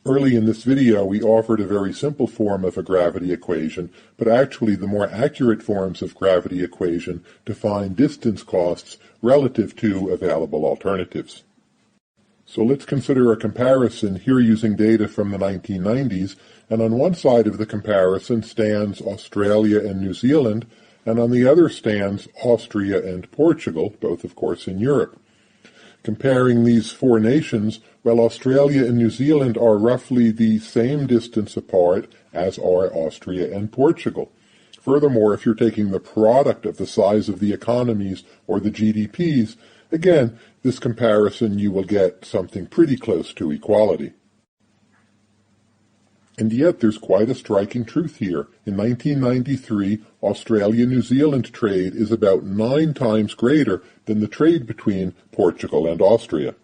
Early in this video, we offered a very simple form of a gravity equation, but actually the more accurate forms of gravity equation define distance costs relative to available alternatives. So let's consider a comparison here using data from the 1990s, and on one side of the comparison stands Australia and New Zealand, and on the other stands Austria and Portugal, both of course in Europe. Comparing these 4 nations, well, Australia and New Zealand are roughly the same distance apart as are Austria and Portugal. Furthermore, if you're taking the product of the size of the economies or the GDPs, again, this comparison you will get something pretty close to equality. And yet there's quite a striking truth here. In 1993, Australia-New Zealand trade is about 9 times greater than the trade between Portugal and Austria.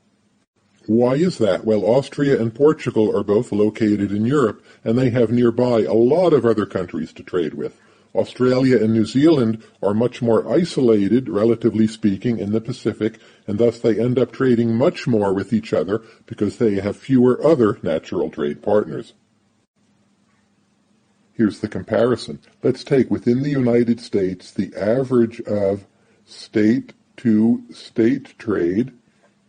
Why is that? Well, Austria and Portugal are both located in Europe, and they have nearby a lot of other countries to trade with. Australia and New Zealand are much more isolated, relatively speaking, in the Pacific, and thus they end up trading much more with each other because they have fewer other natural trade partners. Here's the comparison. Let's take within the United States the average of state-to-state trade,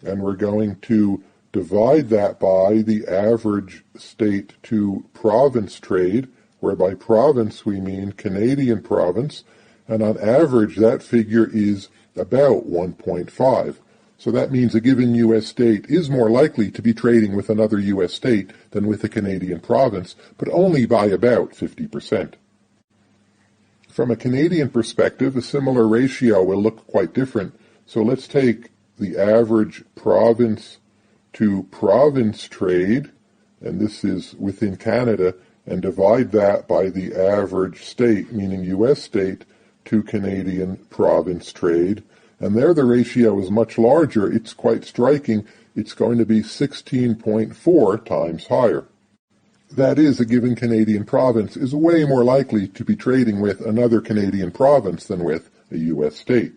and we're going to divide that by the average state-to-province trade, where by province we mean Canadian province, and on average that figure is about 1.5. So that means a given U.S. state is more likely to be trading with another U.S. state than with a Canadian province, but only by about 50%. From a Canadian perspective, a similar ratio will look quite different. So let's take the average province to province trade, and this is within Canada, and divide that by the average state, meaning U.S. state, to Canadian province trade. And there the ratio is much larger. It's quite striking. It's going to be 16.4 times higher. That is, a given Canadian province is way more likely to be trading with another Canadian province than with a U.S. state.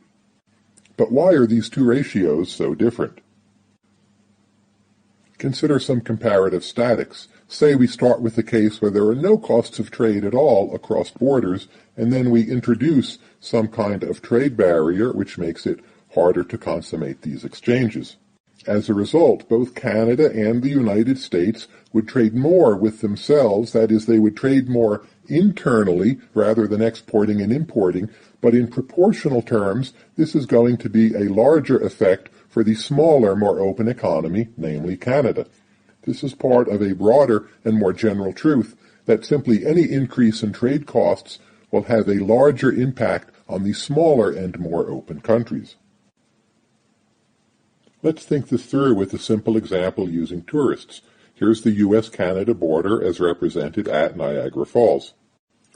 But why are these two ratios so different? Consider some comparative statics. Say we start with the case where there are no costs of trade at all across borders, and then we introduce some kind of trade barrier which makes it harder to consummate these exchanges. As a result, both Canada and the United States would trade more with themselves, that is, they would trade more internally rather than exporting and importing, but in proportional terms, this is going to be a larger effect for the smaller, more open economy, namely Canada. This is part of a broader and more general truth that simply any increase in trade costs will have a larger impact on the smaller and more open countries. Let's think this through with a simple example using tourists. Here's the U.S.-Canada border as represented at Niagara Falls.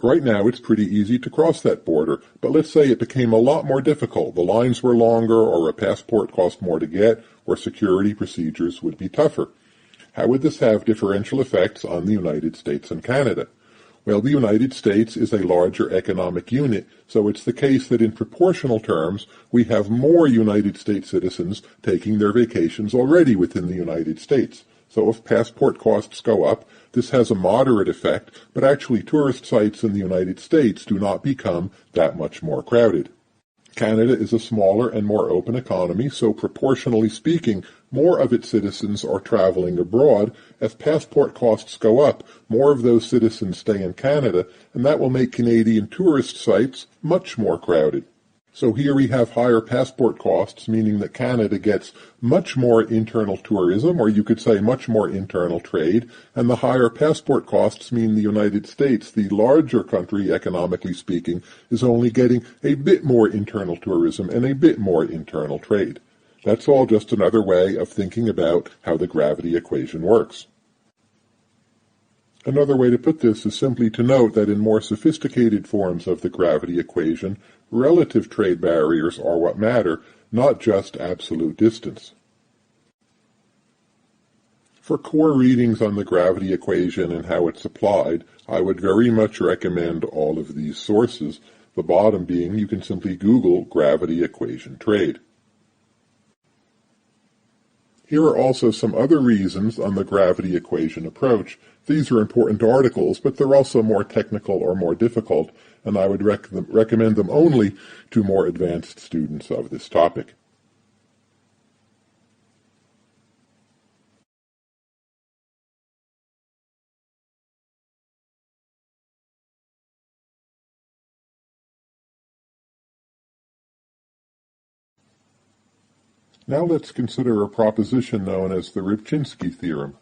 Right now, it's pretty easy to cross that border, but let's say it became a lot more difficult. The lines were longer, or a passport cost more to get, or security procedures would be tougher. How would this have differential effects on the United States and Canada? Well, the United States is a larger economic unit, so it's the case that in proportional terms, we have more United States citizens taking their vacations already within the United States. So if passport costs go up, this has a moderate effect, but actually tourist sites in the United States do not become that much more crowded. Canada is a smaller and more open economy, so proportionally speaking, more of its citizens are traveling abroad. As passport costs go up, more of those citizens stay in Canada, and that will make Canadian tourist sites much more crowded. So here we have higher passport costs, meaning that Canada gets much more internal tourism, or you could say much more internal trade, and the higher passport costs mean the United States, the larger country economically speaking, is only getting a bit more internal tourism and a bit more internal trade. That's all just another way of thinking about how the gravity equation works. Another way to put this is simply to note that in more sophisticated forms of the gravity equation, relative trade barriers are what matter, not just absolute distance. For core readings on the gravity equation and how it's applied, I would very much recommend all of these sources, the bottom being you can simply Google gravity equation trade. Here are also some other reasons on the gravity equation approach. These are important articles, but they're also more technical or more difficult, and I would recommend them only to more advanced students of this topic. Now let's consider a proposition known as the Ribzinski Theorem.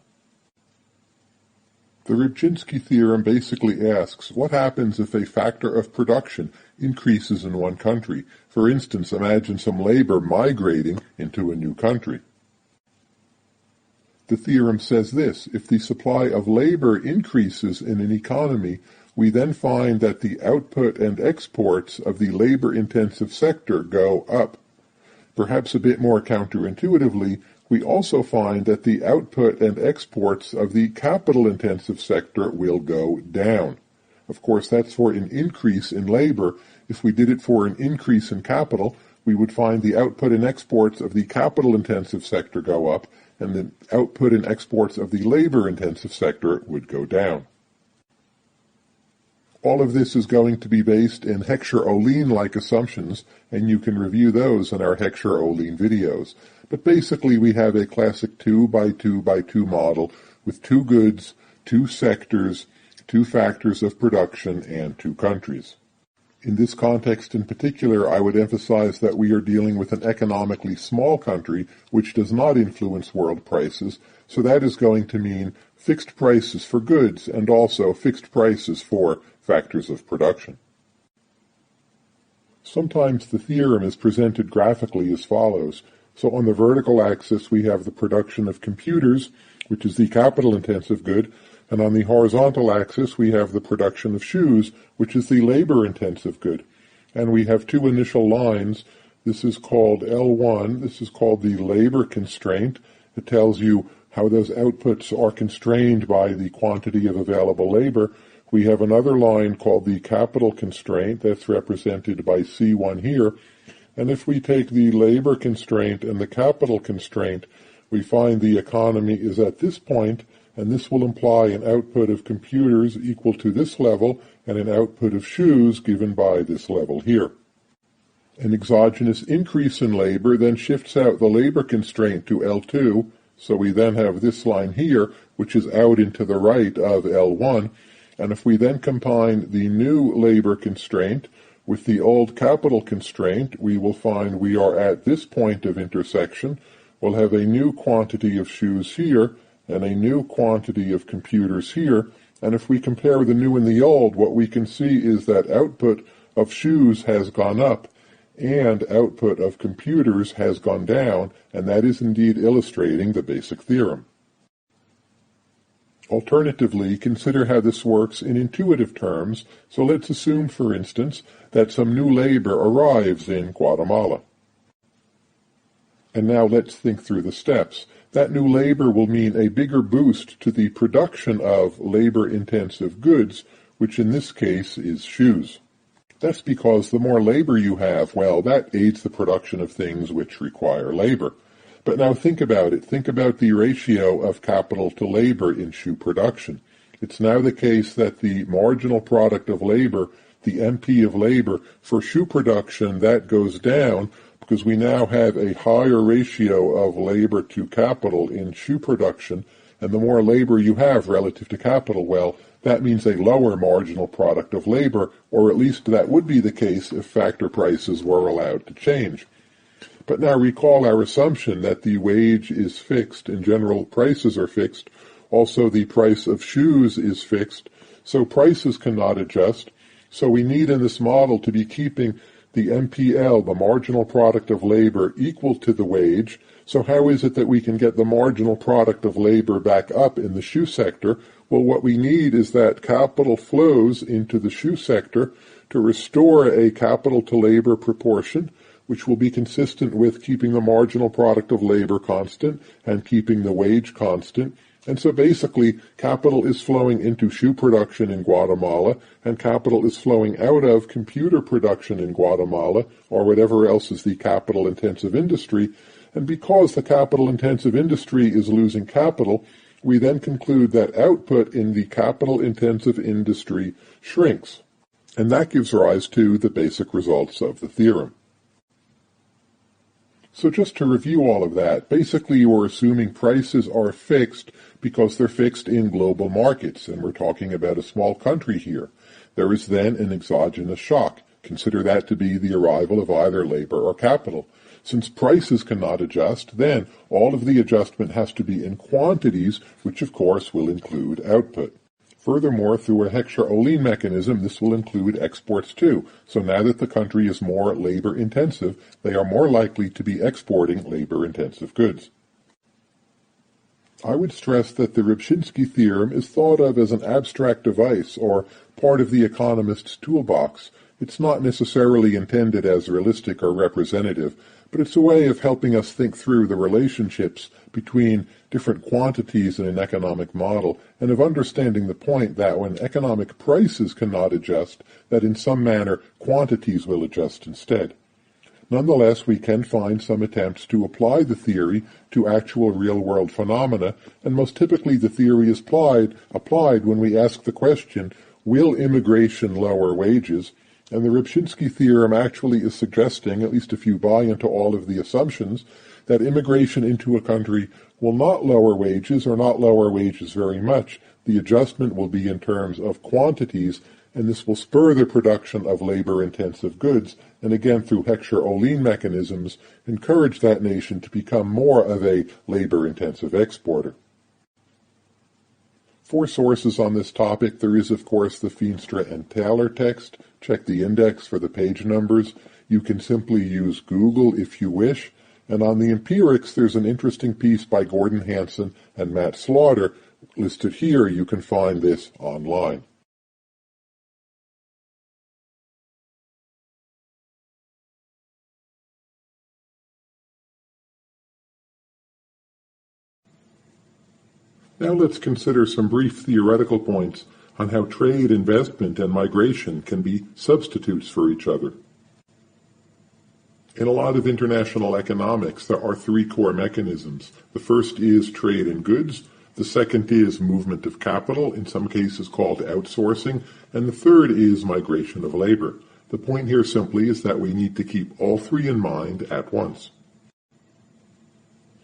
The Ribzinski Theorem basically asks, what happens if a factor of production increases in one country? For instance, imagine some labor migrating into a new country. The theorem says this: if the supply of labor increases in an economy, we then find that the output and exports of the labor-intensive sector go up. Perhaps a bit more counterintuitively, we also find that the output and exports of the capital-intensive sector will go down. Of course, that's for an increase in labor. If we did it for an increase in capital, we would find the output and exports of the capital-intensive sector go up, and the output and exports of the labor-intensive sector would go down. All of this is going to be based in Heckscher-Ohlin-like assumptions, and you can review those in our Heckscher-Ohlin videos. But basically we have a classic 2x2x2 model with two goods, two sectors, two factors of production, and two countries. In this context in particular, I would emphasize that we are dealing with an economically small country which does not influence world prices, so that is going to mean fixed prices for goods and also fixed prices for factors of production. Sometimes the theorem is presented graphically as follows. So on the vertical axis we have the production of computers, which is the capital-intensive good, and on the horizontal axis we have the production of shoes, which is the labor-intensive good. And we have two initial lines. This is called L1. This is called the labor constraint. It tells you how those outputs are constrained by the quantity of available labor. We have another line called the capital constraint. That's represented by C1 here. And if we take the labor constraint and the capital constraint, we find the economy is at this point, and this will imply an output of computers equal to this level and an output of shoes given by this level here. An exogenous increase in labor then shifts out the labor constraint to L2, so we then have this line here, which is out into the right of L1, and if we then combine the new labor constraint with the old capital constraint, we will find we are at this point of intersection. We'll have a new quantity of shoes here, and a new quantity of computers here, and if we compare the new and the old, what we can see is that output of shoes has gone up, and output of computers has gone down, and that is indeed illustrating the basic theorem. Alternatively, consider how this works in intuitive terms, so let's assume, for instance, that some new labor arrives in Guatemala. And now let's think through the steps. That new labor will mean a bigger boost to the production of labor-intensive goods, which in this case is shoes. That's because the more labor you have, well, that aids the production of things which require labor. But now think about it. Think about the ratio of capital to labor in shoe production. It's now the case that the marginal product of labor, the MP of labor, for shoe production, that goes down because we now have a higher ratio of labor to capital in shoe production, and the more labor you have relative to capital, well, that means a lower marginal product of labor, or at least that would be the case if factor prices were allowed to change. But now recall our assumption that the wage is fixed, in general prices are fixed, also the price of shoes is fixed, so prices cannot adjust, so we need in this model to be keeping the MPL, the marginal product of labor, equal to the wage. So how is it that we can get the marginal product of labor back up in the shoe sector? Well, what we need is that capital flows into the shoe sector to restore a capital to labor proportion, which will be consistent with keeping the marginal product of labor constant and keeping the wage constant. And so basically, capital is flowing into shoe production in Guatemala, and capital is flowing out of computer production in Guatemala, or whatever else is the capital-intensive industry. And because the capital-intensive industry is losing capital, we then conclude that output in the capital-intensive industry shrinks. And that gives rise to the basic results of the theorem. So just to review all of that, basically we're assuming prices are fixed because they're fixed in global markets, and we're talking about a small country here. There is then an exogenous shock. Consider that to be the arrival of either labor or capital. Since prices cannot adjust, then all of the adjustment has to be in quantities, which of course will include output. Furthermore, through a Heckscher-Ohlin mechanism, this will include exports too. So now that the country is more labor-intensive, they are more likely to be exporting labor-intensive goods. I would stress that the Ribzinski theorem is thought of as an abstract device or part of the economist's toolbox. It's not necessarily intended as realistic or representative, but it's a way of helping us think through the relationships between different quantities in an economic model, and of understanding the point that when economic prices cannot adjust, that in some manner quantities will adjust instead. Nonetheless, we can find some attempts to apply the theory to actual real-world phenomena, and most typically the theory is applied when we ask the question, will immigration lower wages? And the Ribzinski theorem actually is suggesting, at least if you buy into all of the assumptions, that immigration into a country will not lower wages or not lower wages very much. The adjustment will be in terms of quantities, and this will spur the production of labor-intensive goods, and again through Heckscher-Ohlin mechanisms, encourage that nation to become more of a labor-intensive exporter. For sources on this topic, there is, of course, the Feenstra and Taylor text. Check the index for the page numbers. You can simply use Google if you wish. And on the empirics, there's an interesting piece by Gordon Hansen and Matt Slaughter. Listed here, you can find this online. Now let's consider some brief theoretical points on how trade, investment, and migration can be substitutes for each other. In a lot of international economics, there are three core mechanisms. The first is trade in goods. The second is movement of capital, in some cases called outsourcing. And the third is migration of labor. The point here simply is that we need to keep all three in mind at once.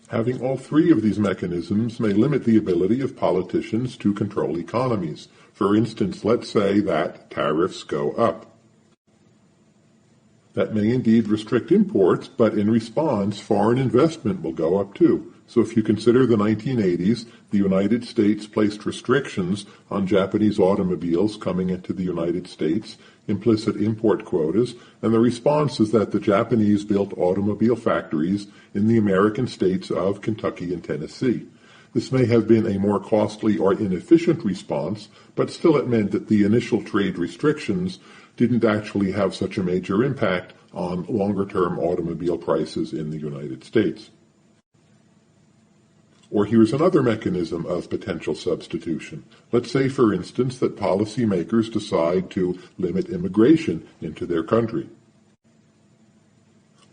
Having all three of these mechanisms may limit the ability of politicians to control economies. For instance, let's say that tariffs go up. That may indeed restrict imports, but in response, foreign investment will go up too. So if you consider the 1980s, the United States placed restrictions on Japanese automobiles coming into the United States, implicit import quotas, and the response is that the Japanese built automobile factories in the American states of Kentucky and Tennessee. This may have been a more costly or inefficient response, but still it meant that the initial trade restrictions didn't actually have such a major impact on longer-term automobile prices in the United States. Or here's another mechanism of potential substitution. Let's say, for instance, that policymakers decide to limit immigration into their country.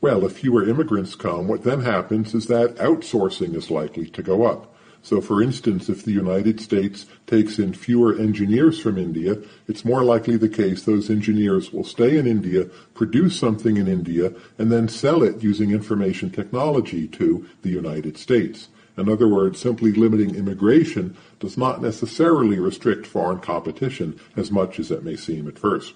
Well, if fewer immigrants come, what then happens is that outsourcing is likely to go up. So, for instance, if the United States takes in fewer engineers from India, it's more likely the case those engineers will stay in India, produce something in India, and then sell it using information technology to the United States. In other words, simply limiting immigration does not necessarily restrict foreign competition as much as it may seem at first.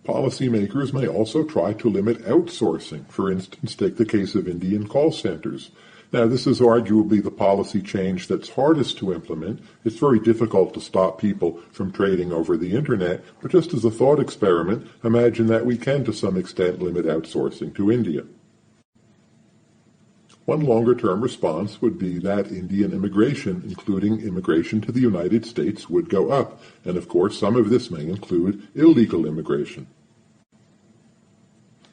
Policymakers may also try to limit outsourcing. For instance, take the case of Indian call centers. Now, this is arguably the policy change that's hardest to implement. It's very difficult to stop people from trading over the internet, but just as a thought experiment, imagine that we can to some extent limit outsourcing to India. One longer-term response would be that Indian immigration, including immigration to the United States, would go up, and of course some of this may include illegal immigration.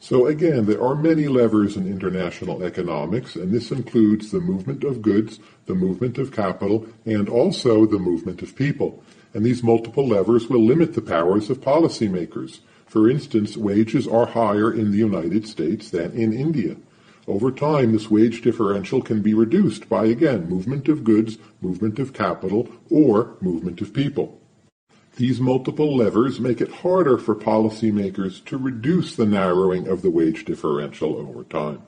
So again, there are many levers in international economics, and this includes the movement of goods, the movement of capital, and also the movement of people. And these multiple levers will limit the powers of policymakers. For instance, wages are higher in the United States than in India. Over time, this wage differential can be reduced by, again, movement of goods, movement of capital, or movement of people. These multiple levers make it harder for policymakers to reduce the narrowing of the wage differential over time.